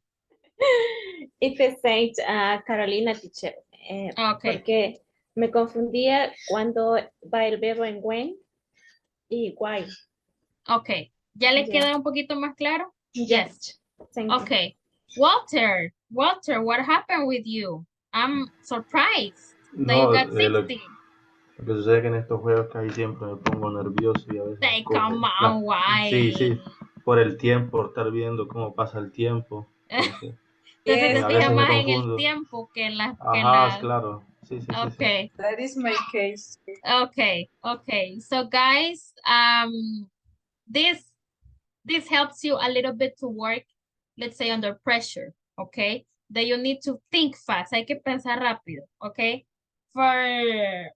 It's the same, Carolina, teacher. Okay. Porque me confundía cuando va el verbo en when y why. Okay. ¿Ya le queda un poquito más claro? Yes. Thank you. Okay. Walter, what happened with you? I'm surprised that you got 60. Lo que sucede es que en estos juegos casi siempre me pongo nervioso y a veces Say, come on, why? Sí, por el tiempo, por estar viendo cómo pasa el tiempo. Entonces se a fija veces me más en el confundo. tiempo que en las... Claro. Sí. Okay. That is my case. Okay. So guys, this helps you a little bit to work, let's say, under pressure, okay? That you need to think fast. Hay que pensar rápido, okay? For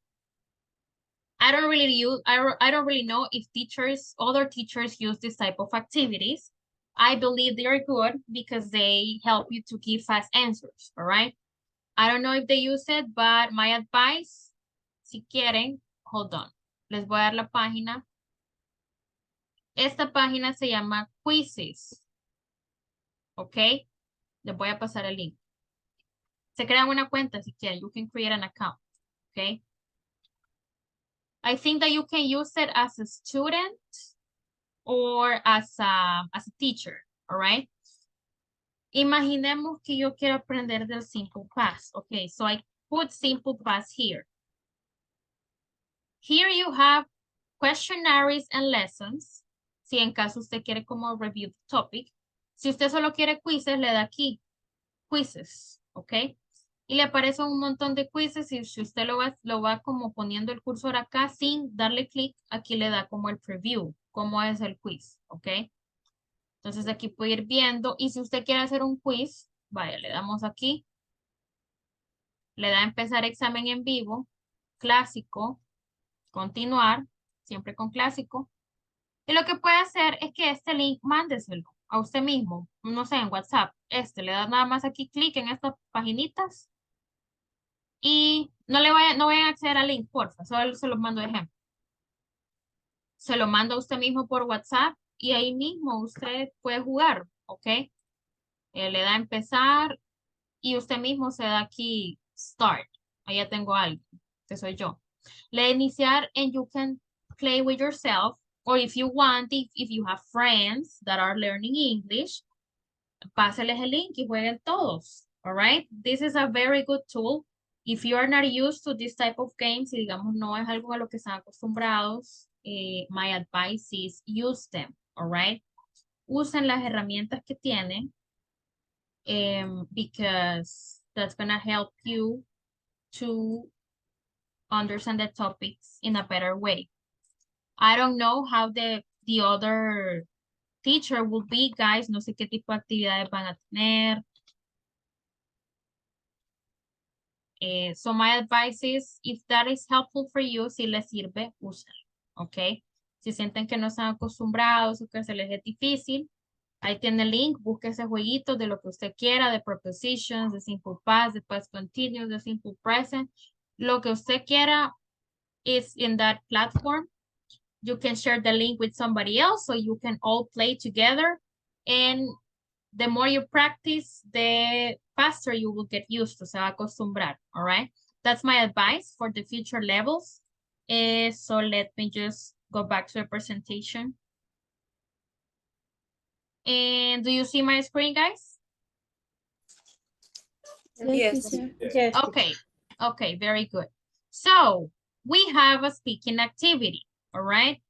I don't really use, I don't really know if other teachers use this type of activities. I believe they are good because they help you to give fast answers, all right? I don't know if they use it, but my advice, si quieren, hold on, les voy a dar la página. Esta página se llama Quizzes, ¿ok? Les voy a pasar el link. Se crean una cuenta si quieren, you can create an account, ¿ok? I think that you can use it as a student or as a teacher, all right? Imaginemos que yo quiero aprender del simple past. Okay, so I put simple past here. Here you have questionnaires and lessons. Si en caso usted quiere como review the topic. Si usted solo quiere quizzes, le da aquí. Quizzes, ok. Y le aparece un montón de quizzes y si usted lo va como poniendo el cursor acá sin darle clic, aquí le da como el preview, cómo es el quiz, ok. Entonces aquí puede ir viendo y si usted quiere hacer un quiz, vaya, le damos aquí. Le da empezar examen en vivo, clásico, continuar, siempre con clásico. Y lo que puede hacer es que este link, mándeselo a usted mismo, no sé, en WhatsApp. Le da nada más aquí clic en estas paginitas y no vayan a acceder al link, porfa, solo se los mando de ejemplo. Se lo manda a usted mismo por WhatsApp y ahí mismo usted puede jugar, ¿ok? Le da empezar y usted mismo se da aquí start. Ahí ya tengo algo, que soy yo. Le da iniciar and you can play with yourself or if you want, if you have friends that are learning English, páseles el link y jueguen todos, all right? This is a very good tool. If you are not used to this type of games, y digamos no es algo a lo que están acostumbrados, my advice is use them, all right? Usen las herramientas que tienen because that's going to help you to understand the topics in a better way. I don't know how the other teacher will be, guys. No sé qué tipo de actividades van a tener. So my advice is, if that is helpful for you, si les sirve, úsenlo, ¿ok? Si sienten que no están acostumbrados o que se les es difícil, ahí tiene el link, busque ese jueguito de lo que usted quiera, de prepositions, de simple past, de past continuous, de simple present. Lo que usted quiera is in that platform. You can share the link with somebody else so you can all play together. And the more you practice, the faster you will get used to, se va a acostumbrar, all right? That's my advice for the future levels. So let me just go back to the presentation. And do you see my screen, guys? Yes. Yes. Okay, okay, very good. So we have a speaking activity, all right?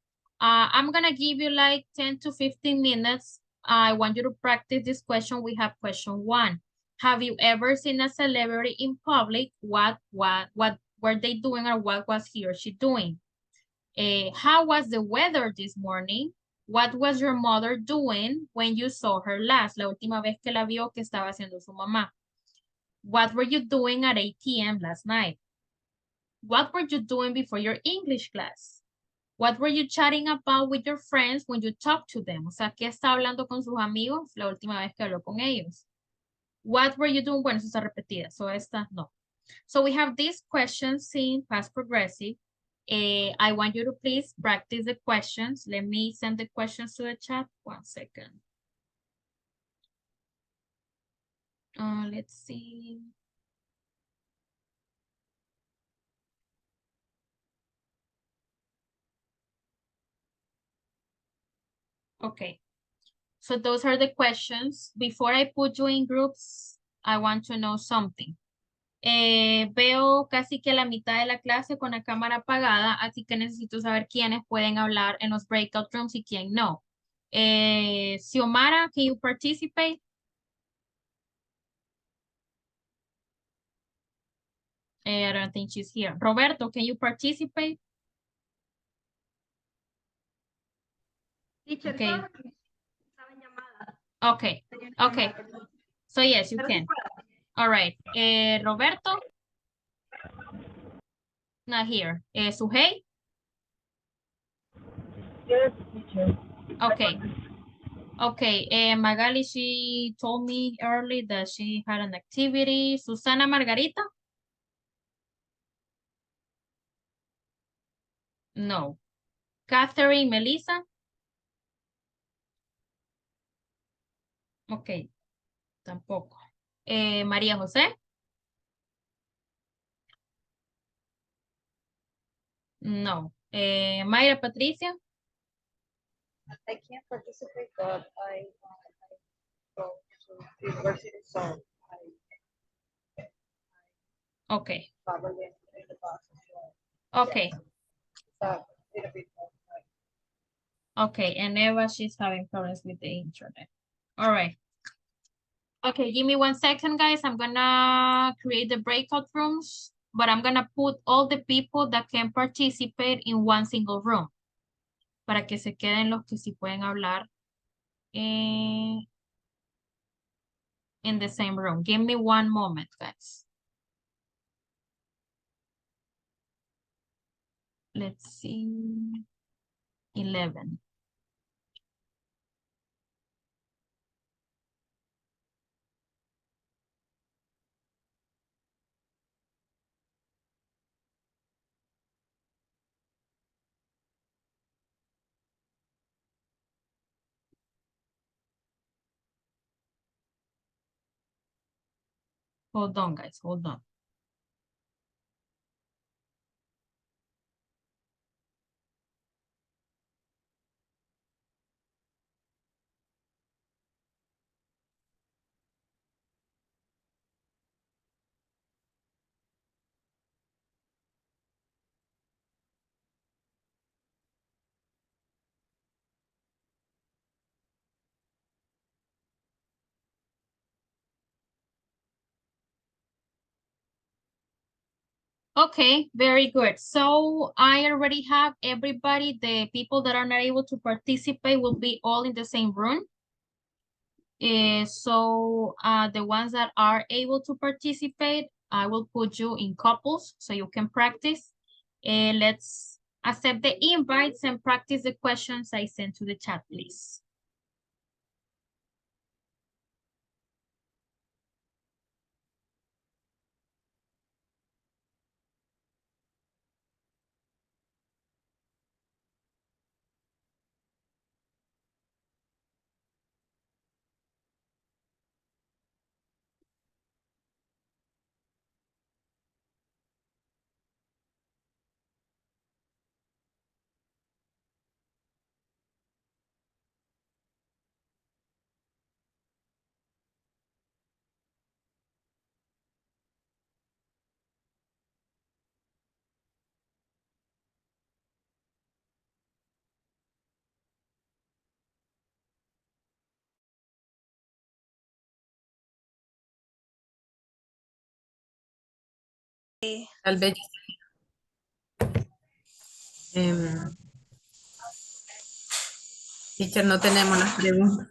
I'm gonna give you like 10 to 15 minutes. I want you to practice this question. We have question 1. Have you ever seen a celebrity in public? What were they doing or what was he or she doing? How was the weather this morning? What was your mother doing when you saw her last? La última vez que la vio, que estaba haciendo su mamá. What were you doing at 8 p.m. last night? What were you doing before your English class? What were you chatting about with your friends when you talked to them? O sea, ¿qué está hablando con sus amigos la última vez que habló con ellos? What were you doing? Bueno, eso está repetida. So esta, no. So we have these questions in past progressive. I want you to please practice the questions. Let me send the questions to the chat. 1 second. Let's see. Okay. So those are the questions. Before I put you in groups, I want to know something. Veo casi que la mitad de la clase con la cámara apagada, así que necesito saber quiénes pueden hablar en los breakout rooms y quién no. Xiomara, can you participate? I don't think she's here. Roberto, can you participate? Teacher, Okay. estaba en llamada. Okay, okay. So yes, you can. All right. Roberto? Not here. Suhey? Yes, teacher. Okay. Okay, Magali, she told me early that she had an activity. Susana Margarita? No. Catherine Melissa? Ok, tampoco. María José? No. Mayra Patricia? I can't participate, but I go to university, so Okay. probably in the bus. Okay. So a little bit more. Okay, and Eva, she's having problems with the internet. All right. Okay, give me 1 second, guys. I'm gonna create the breakout rooms, but I'm gonna put all the people that can participate in one single room para que se queden los que sí pueden hablar in the same room. Give me 1 moment, guys. Let's see. 11. Hold on, guys. Hold on. Okay, very good. So I already have everybody. The people that are not able to participate will be all in the same room. So the ones that are able to participate, I will put you in couples so you can practice. Let's accept the invites and practice the questions I sent to the chat, please. Tal vez. Teacher, no tenemos las preguntas.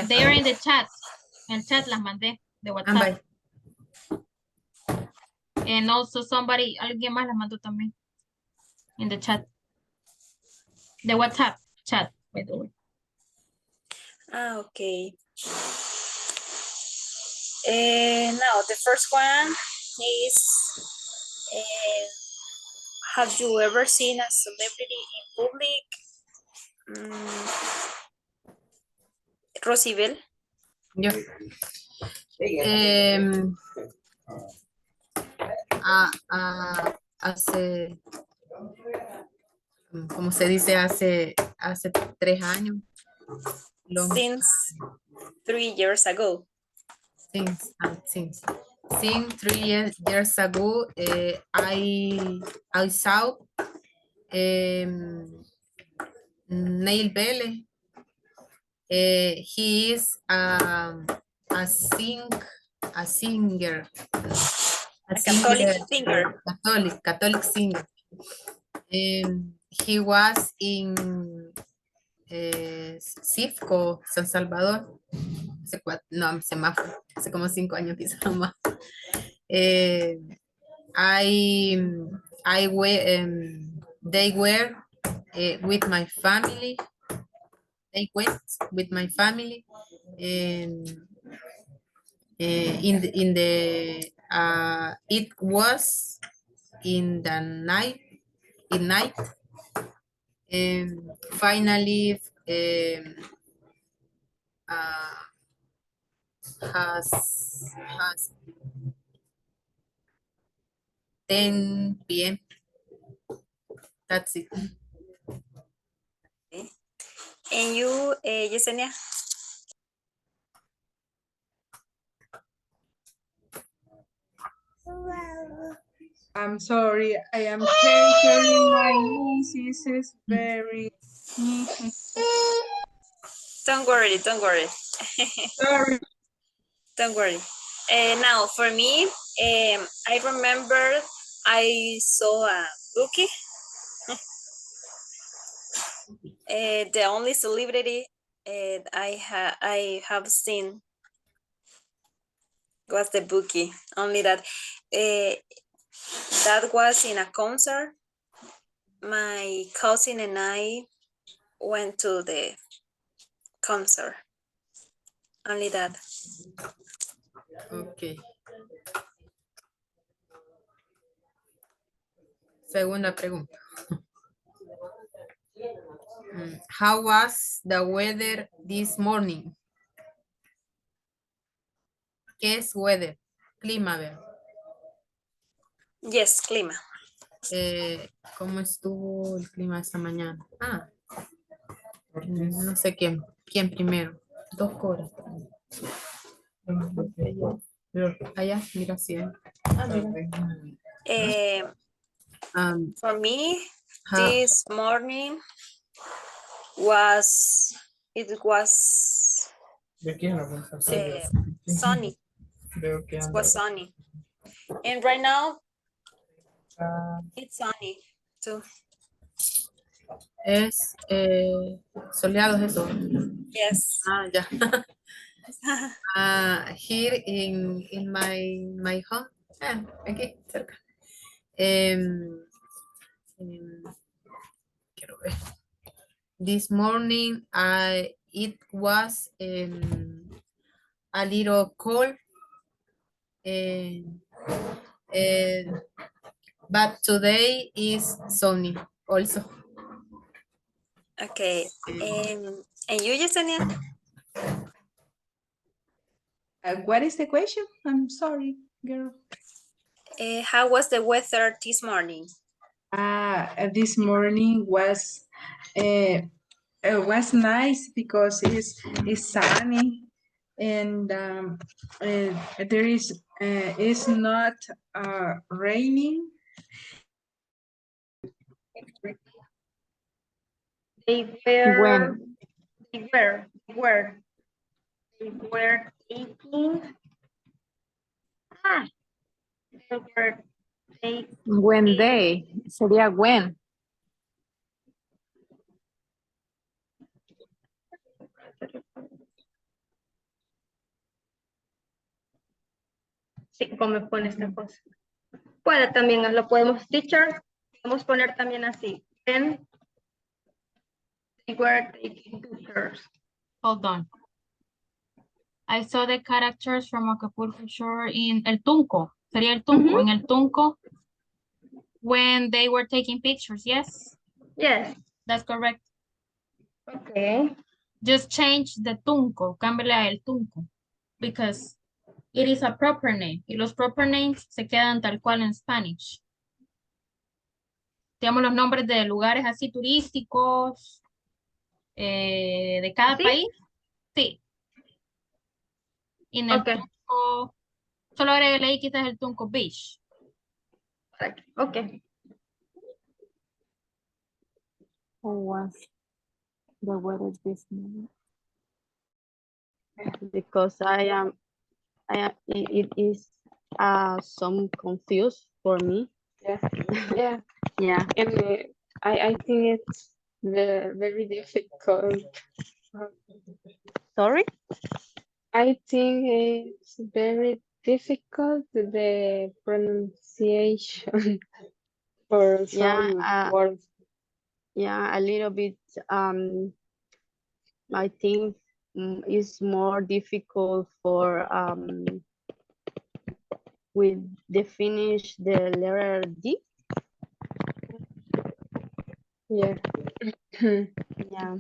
They are in the chat. El chat las mandé de WhatsApp. And also somebody, alguien más las mandó también. In the chat. The WhatsApp chat, by the way. Okay. Now the first one is, have you ever seen a celebrity in public? Rosibel. Yo. Hace, ¿cómo se dice? Hace 3 años. Since 3 years ago. Since 3 years ago, I saw Neil Bailey. He is a singer. A Catholic singer. Catholic singer. He was in Cifco, San Salvador. Hace como 5 años quizás más. They were with my family. I went with my family and it was in the night, and finally uh, has 10 p.m. That's it. Okay. And you, Yesenia? I'm sorry, I am carrying my nieces. It's very. Don't worry, don't worry. Sorry. Don't worry. Now, for me, I remember I saw a bookie. The only celebrity I have seen was the bookie. Only that that was in a concert. My cousin and I went to the concert. Only that. Okay. Segunda pregunta. How was the weather this morning? ¿Qué es weather? Clima, ¿verdad? Yes, clima. ¿Cómo estuvo el clima esta mañana? No sé quién primero. 2 horas. Allá, mira, sí. For me, this morning was sunny. It was sunny. And right now, it's sunny too. Es soleado, es eso. Yes. Ya. Here in my home, aquí cerca. Quiero ver. This morning, it was a little cold, but today is sunny also. Okay. And you, Yesenia? What is the question? I'm sorry, girl. How was the weather this morning? This morning was nice because it's sunny and there is it's not raining. They were taking, they were taking. When they, sería when. Sí, ¿cómo me pone esta cosa? Puede también, lo podemos, teacher, podemos poner también así. When they were taking pictures. Hold on. I saw the characters from Acapulco Shore in El Tunco. Sería El Tunco. In El Tunco, when they were taking pictures, yes? Yes. That's correct. Okay. Just change the Tunco. Cámbiale a El Tunco. Because it is a proper name. Y los proper names se quedan tal cual en Spanish. Digamos los nombres de lugares así turísticos de cada país. Sí. En el Tunco, solo agregué ahí quizás el Tunco Beach. Okay. How was the weather this morning? Because it is some confused for me. Yeah. Yeah. And I think it's very difficult. Sorry? I think it's very difficult, the pronunciation for some words. Yeah, a little bit. I think it's more difficult for with the finish the letter D. Yeah. Yeah.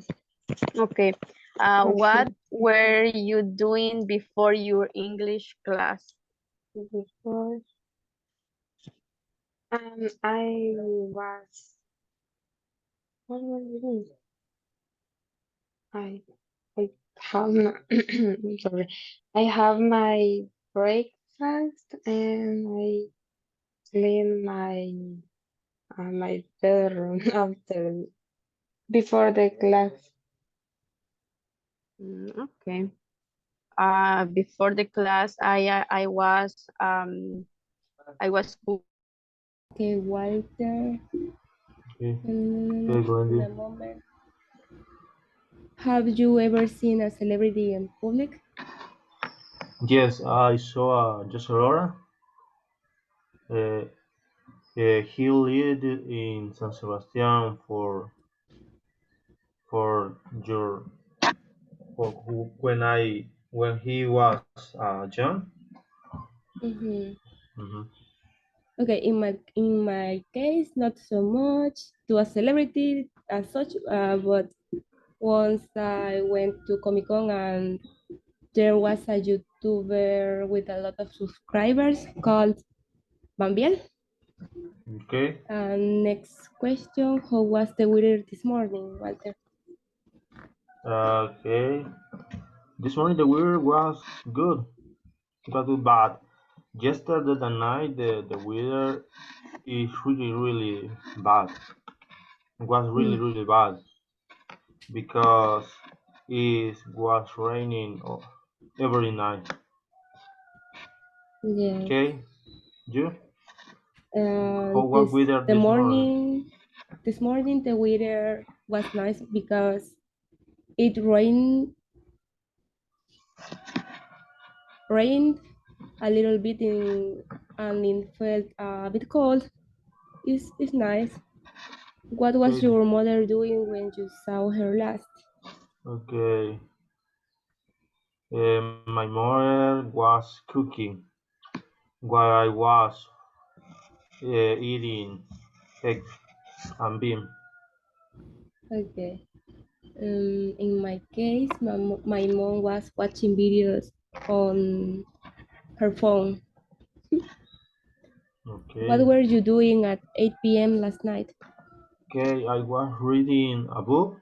Okay. Okay. What were you doing before your English class? Before, I was. What was I doing? I I have my, I'm sorry. I have my breakfast and I clean my bedroom after before the class. Okay. Before the class, I was Okay, Walter, Okay. Okay, in Wendy. a moment. Have you ever seen a celebrity in public? Yes, I saw just Aurora. Uh, he lived in San Sebastian for your when he was young. Mm-hmm. Hmm. Okay, in my case, not so much to a celebrity as such, but once I went to Comic Con and there was a YouTuber with a lot of subscribers called Bambiel. Okay. Next question, how was the weather this morning, Walter? Okay. This morning the weather was good. Not too bad. Yesterday the night the weather is really bad. It was really bad because it was raining every night. Yes. Okay, you? Uh, How was this weather the this morning? morning this morning the weather was nice because it rained a little bit and it felt a bit cold. It's nice. What was Okay, your mother doing when you saw her last? okay. My mother was cooking while I was eating egg and bean. Okay. In my case, my mom was watching videos on her phone. What Okay. were you doing at 8 p.m. last night? Okay, I was reading a book.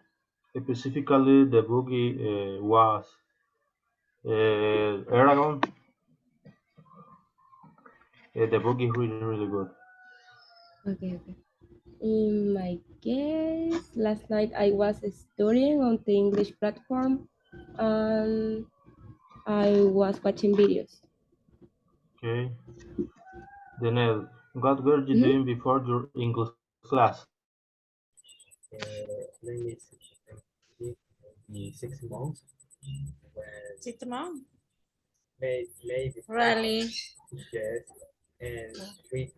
Specifically, the book was Aragon. The book is really good. Okay, okay. In my case, last night I was studying on the English platform and I was watching videos. Okay. Daniel, what were you Mhm. doing before your English class? Let me see, maybe 6 months when 6 months? maybe Really? yes, and I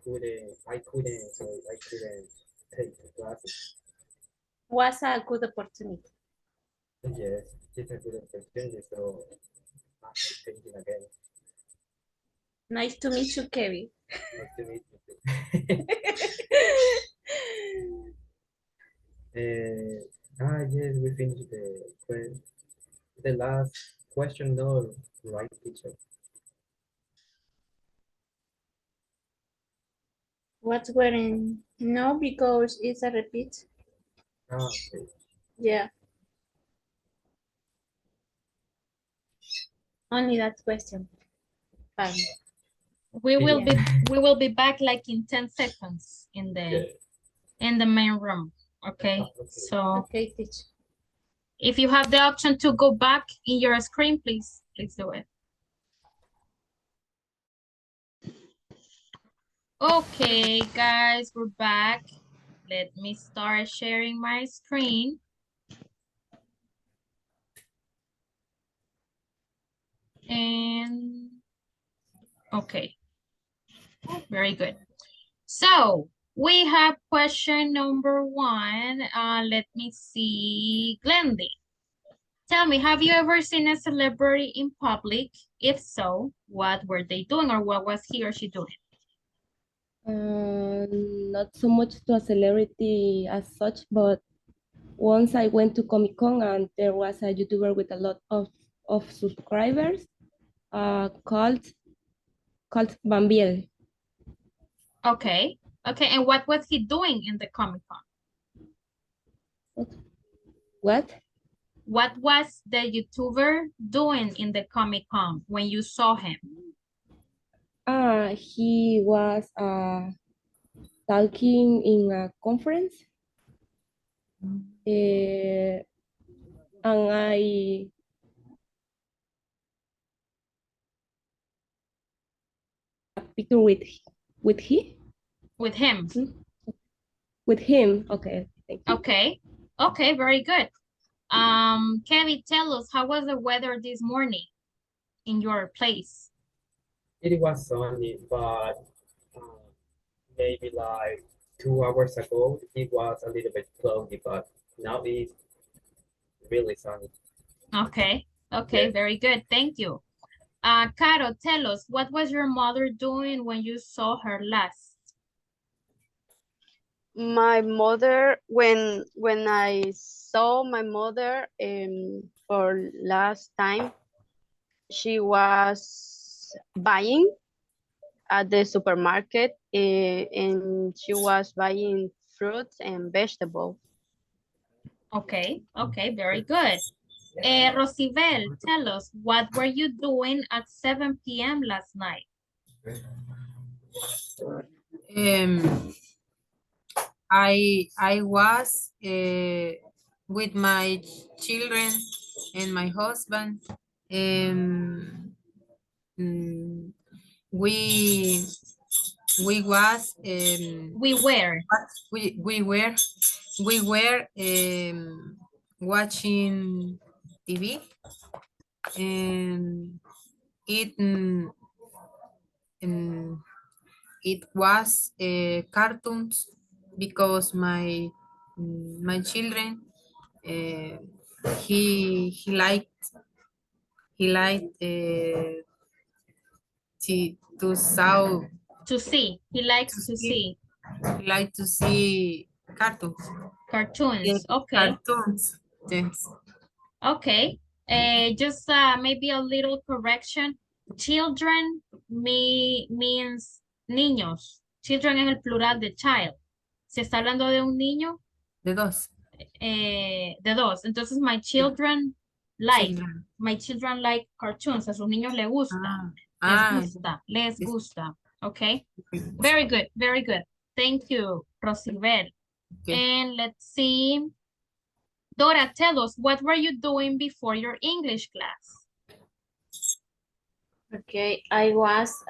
couldn't take the classes. Was a good opportunity. Yes, it's a good opportunity, so I'm thinking again. Nice to meet you, Kevin. Nice to meet you. Yes, we finished the last question, no, right, teacher? What's wearing? No, because it's a repeat. Okay. Yeah, only that question. Fine. We will Yeah. be back like in 10 seconds Yeah. in the main room. Okay. Okay. So Okay, teacher. if you have the option to go back in your screen, please do it. Okay, guys, we're back. Let me start sharing my screen. And okay, very good. So We have question number 1. Let me see. Glendy, tell me, have you ever seen a celebrity in public? If so, what were they doing or what was he or she doing? Not so much to a celebrity as such, but once I went to Comic Con and there was a YouTuber with a lot of subscribers called Bambiel. Okay. Okay. And what was he doing in the Comic Con? What? What was the YouTuber doing in the Comic Con when you saw him? He was talking in a conference. And I a picture with he? With him. With him. Okay. Thank you. Okay. Okay, very good. Kevin, tell us, how was the weather this morning in your place? It was sunny, but maybe like 2 hours ago, it was a little bit cloudy, but now it's really sunny. Okay. Okay, Yeah. very good. Thank you. Caro, tell us, what was your mother doing when you saw her last? My mother, when I saw my mother for last time, she was buying at the supermarket and she was buying fruits and vegetables. Okay. Okay, very good. Rosibel, tell us, what were you doing at 7 p.m. last night? I was with my children and my husband. Mm, we was we were watching TV, and it it was cartoons because my children he liked to saw to see. He likes to see. He like to see cartoons. Cartoons. Okay. Cartoons. Yes. Okay. Just maybe a little correction. Children means niños. Children es el plural de child. Si está hablando de un niño. De dos. De dos. Entonces, my children like. Children. My children like cartoons. A sus niños les gusta. Les gusta. Okay. Very good. Very good. Thank you, Rosibel. Okay. And let's see. Dora, tell us, what were you doing before your English class? Okay, I was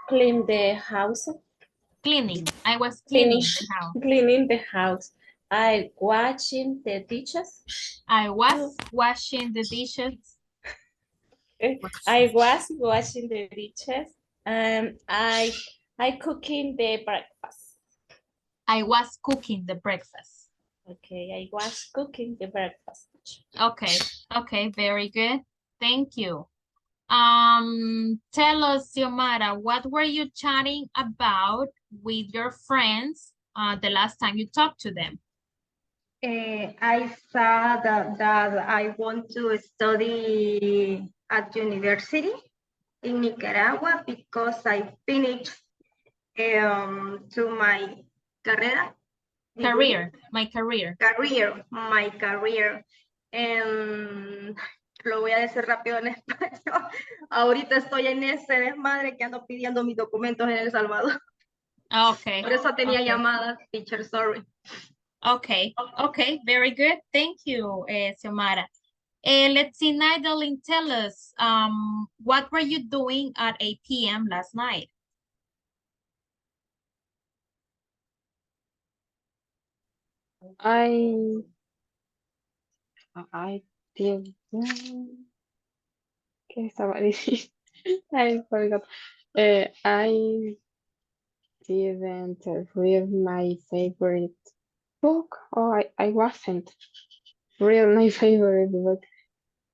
cleaning the house. Cleaning. I was cleaning the house. Cleaning the house. I washing the dishes. I was washing the dishes. I was washing the dishes. I cooking the breakfast. I was cooking the breakfast. Okay, I was cooking the breakfast. Okay, okay, very good. Thank you. Tell us, Xiomara, what were you chatting about with your friends the last time you talked to them? I said that I want to study at university in Nicaragua because I finished to my carrera. My career. My career. Lo voy a decir rápido en español. Ahorita estoy en ese desmadre que ando pidiendo mis documentos en El Salvador. Okay. Por eso tenía llamadas, teacher, sorry. Okay, okay, very good. Thank you, Xiomara. Let's see, Nidaline, tell us, what were you doing at 8 p.m. last night? I did. ¿Qué estaba diciendo? I forgot. I didn't read my favorite book. Oh, I wasn't read my favorite book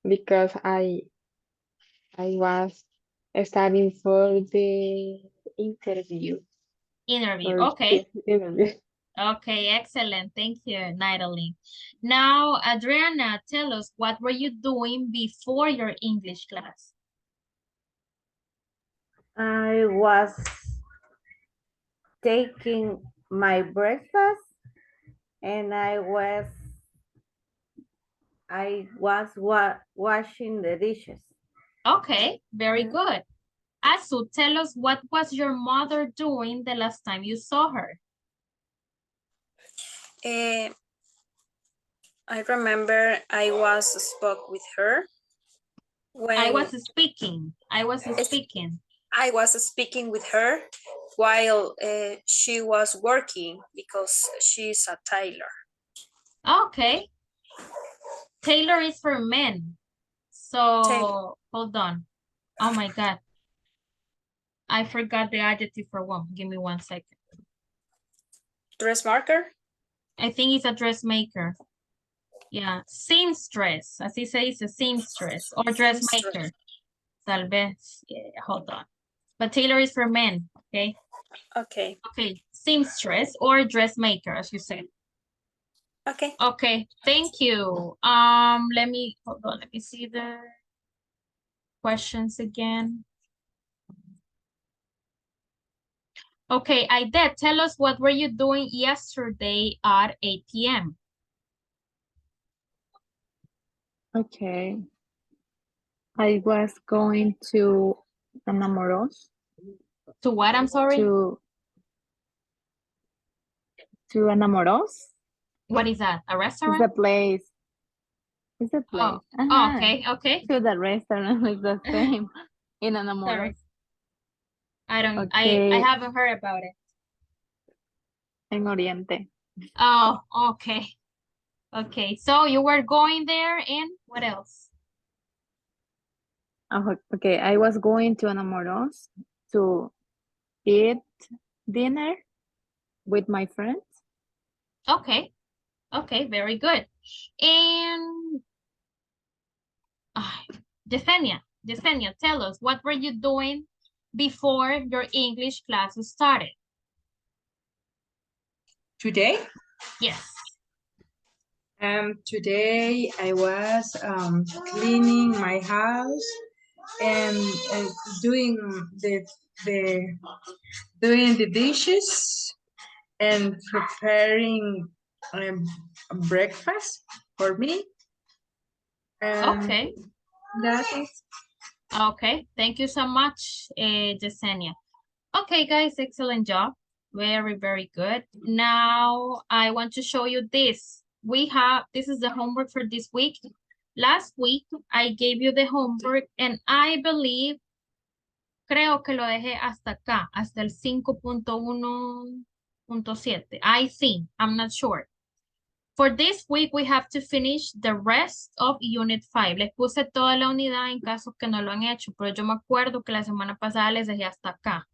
because I was studying for the interview. Interview. For Okay. the interview. Okay, excellent. Thank you, Natalie. Now, Adriana, tell us, what were you doing before your English class? I was taking my breakfast and I was washing the dishes. Okay, very good. Asu, tell us, what was your mother doing the last time you saw her? I remember I was spoke with her when I was speaking with her while she was working because she's a tailor. Okay. Tailor is for men. So, hold on. Oh my God. I forgot the adjective for one. Give me 1 second. Dressmaker? I think it's a dressmaker. Yeah, seamstress. Así se dice, seamstress or dressmaker. Tal vez. Yeah, hold on. But tailor is for men, okay? Okay. Okay, seamstress or dressmaker, as you said. Okay. Okay, thank you. Let me, hold on, let me see the questions again. Okay, Aide, tell us, what were you doing yesterday at 8 p.m.? Okay. I was going to Enamoros. To what, I'm sorry? To Enamoros. What is that, a restaurant? It's a place. It's a place. Oh, okay, okay. To the restaurant is the same in Enamoros. Sorry. I don't, Okay. I haven't heard about it. En Oriente. Oh, okay. Okay, so you were going there and what else? Okay, I was going to Enamoros to eat dinner with my friends. Okay, okay, very good. And Yesenia, tell us, what were you doing before your English class started? Today? Yes. Today I was cleaning my house and doing doing the dishes and preparing breakfast for me. Okay. That is. Okay, thank you so much, Yesenia. Okay, guys, excellent job. Very, very good. Now, I want to show you this. This is the homework for this week. Last week, I gave you the homework and I believe, creo que lo dejé hasta acá, hasta el 5.1.7. I think, I'm not sure. For this week, we have to finish the rest of Unit 5. Les puse toda la unidad en caso que no lo han hecho, pero yo me acuerdo que la semana pasada les dejé hasta acá.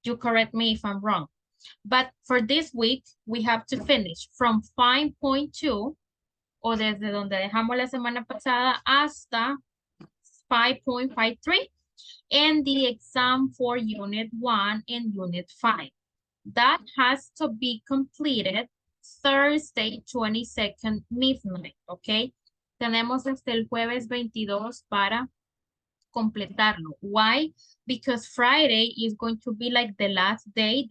You correct me if I'm wrong. But for this week, we have to finish from 5.2, o desde donde dejamos la semana pasada, hasta 5.53, and the exam for Unit 1 and Unit 5. That has to be completed Thursday, 22nd midnight, okay? Tenemos hasta el jueves 22 para completarlo. Why? Because Friday is going to be like the last day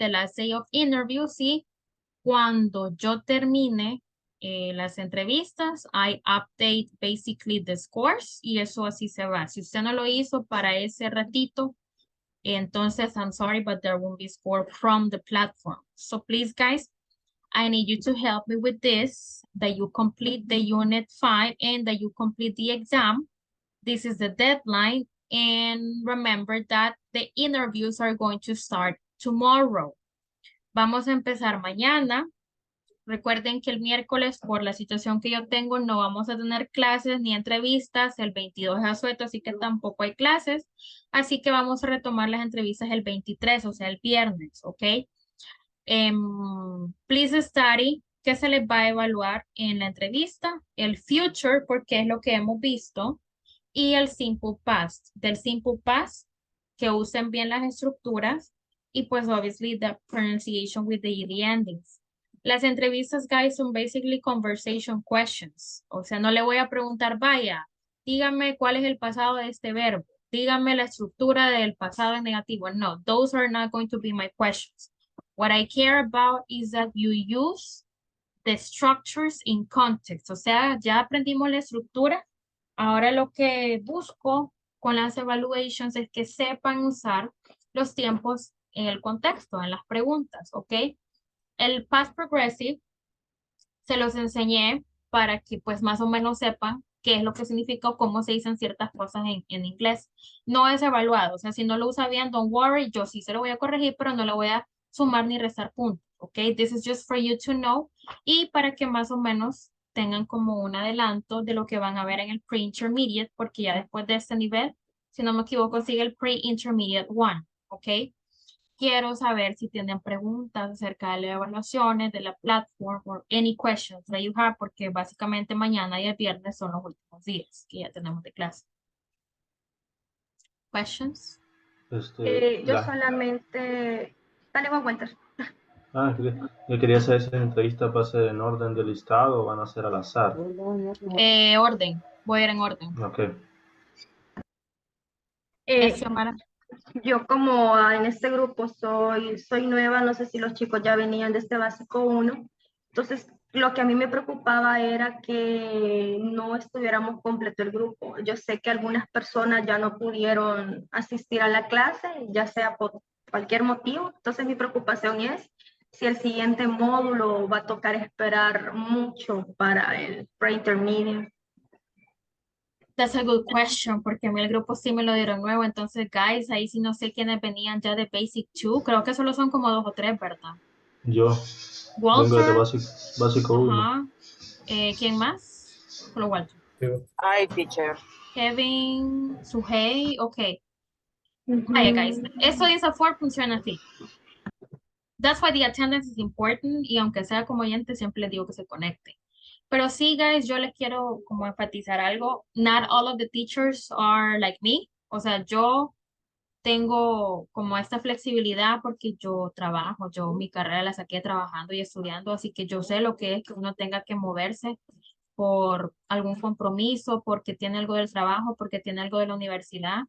of interviews, y cuando yo termine las entrevistas, I update basically the scores y eso así se va. Si usted no lo hizo para ese ratito, entonces I'm sorry, but there won't be score from the platform. So please, guys, I need you to help me with this, that you complete the Unit 5 and that you complete the exam. This is the deadline. And remember that the interviews are going to start tomorrow. Vamos a empezar mañana. Recuerden que el miércoles, por la situación que yo tengo, no vamos a tener clases ni entrevistas. El 22 es asueto, así que tampoco hay clases. Así que vamos a retomar las entrevistas el 23, o sea, el viernes, ¿ok? Please study, ¿qué se les va a evaluar en la entrevista? El future, porque es lo que hemos visto, y el simple past. Del simple past, que usen bien las estructuras, y pues obviously the pronunciation with the ed endings. Las entrevistas, guys, son basically conversation questions. O sea, no le voy a preguntar, vaya, dígame cuál es el pasado de este verbo. Dígame la estructura del pasado en negativo. No, those are not going to be my questions. What I care about is that you use the structures in context. O sea, ya aprendimos la estructura. Ahora lo que busco con las evaluations es que sepan usar los tiempos en el contexto, en las preguntas, ¿ok? El past progressive se los enseñé para que pues más o menos sepan qué es lo que significa o cómo se dicen ciertas cosas en inglés. No es evaluado, o sea, si no lo usa bien, don't worry, yo sí se lo voy a corregir, pero no le voy a sumar ni restar puntos, ¿ok? This is just for you to know y para que más o menos tengan como un adelanto de lo que van a ver en el pre-intermediate, porque ya después de este nivel, si no me equivoco, sigue el pre-intermediate 1, ¿ok? Quiero saber si tienen preguntas acerca de las evaluaciones, de la plataforma, or any questions that you have, porque básicamente mañana y el viernes son los últimos días que ya tenemos de clase. Questions? Yo solamente... Dale, voy a cuentas. Yo quería saber si la entrevista va a ser en orden de listado o van a ser al azar. Orden. Voy a ir en orden. Ok. Xiomara. Yo como en este grupo soy nueva, no sé si los chicos ya venían de este básico 1, entonces lo que a mí me preocupaba era que no estuviéramos completo el grupo. Yo sé que algunas personas ya no pudieron asistir a la clase, ya sea por cualquier motivo, entonces mi preocupación es si el siguiente módulo va a tocar esperar mucho para el pre-intermediate. That's a good question, porque a mí el grupo sí me lo dieron nuevo, entonces, guys, ahí sí no sé quiénes venían ya de Basic 2, creo que solo son como 2 o 3, ¿verdad? Yo vengo de Walter. básico 1. Ajá. ¿Quién más? Solo Walter. Hi, teacher. Kevin, Suhey, ok. Vaya, guys, eso de esa forma funciona así. That's why the attendance is important, y aunque sea como oyente, siempre les digo que se conecten. Pero sí, guys, yo les quiero como enfatizar algo. Not all of the teachers are like me. O sea, yo tengo como esta flexibilidad porque yo trabajo, yo mi carrera la saqué trabajando y estudiando, así que yo sé lo que es que uno tenga que moverse por algún compromiso, porque tiene algo del trabajo, porque tiene algo de la universidad.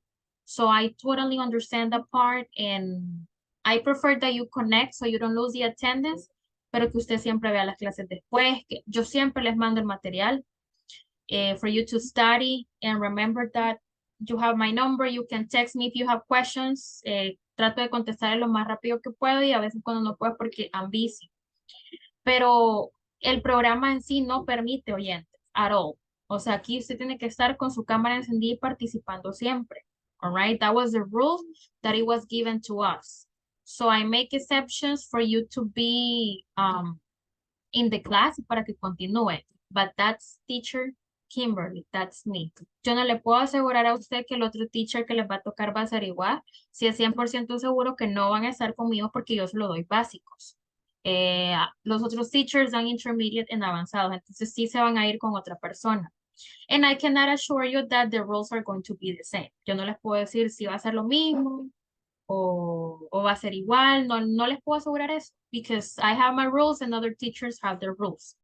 So I totally understand that part and I prefer that you connect so you don't lose the attendance, pero que usted siempre vea las clases después, que yo siempre les mando el material for you to study and remember that you have my number, you can text me if you have questions. Trato de contestar lo más rápido que puedo y a veces cuando no puedo porque I'm busy. Pero el programa en sí no permite oyentes at all. O sea, aquí usted tiene que estar con su cámara encendida y participando siempre. All right, that was the rule that it was given to us. So I make exceptions for you to be in the class para que continúe. But that's teacher Kimberly, that's me. Yo no le puedo asegurar a usted que el otro teacher que les va a tocar va a ser igual, si es 100% seguro que no van a estar conmigo porque yo solo doy básicos. Los otros teachers dan intermediate en avanzados, entonces sí se van a ir con otra persona. And I cannot assure you that the rules are going to be the same. Yo no les puedo decir si va a ser lo mismo o va a ser igual, no les puedo asegurar eso, because I have my rules and other teachers have their rules.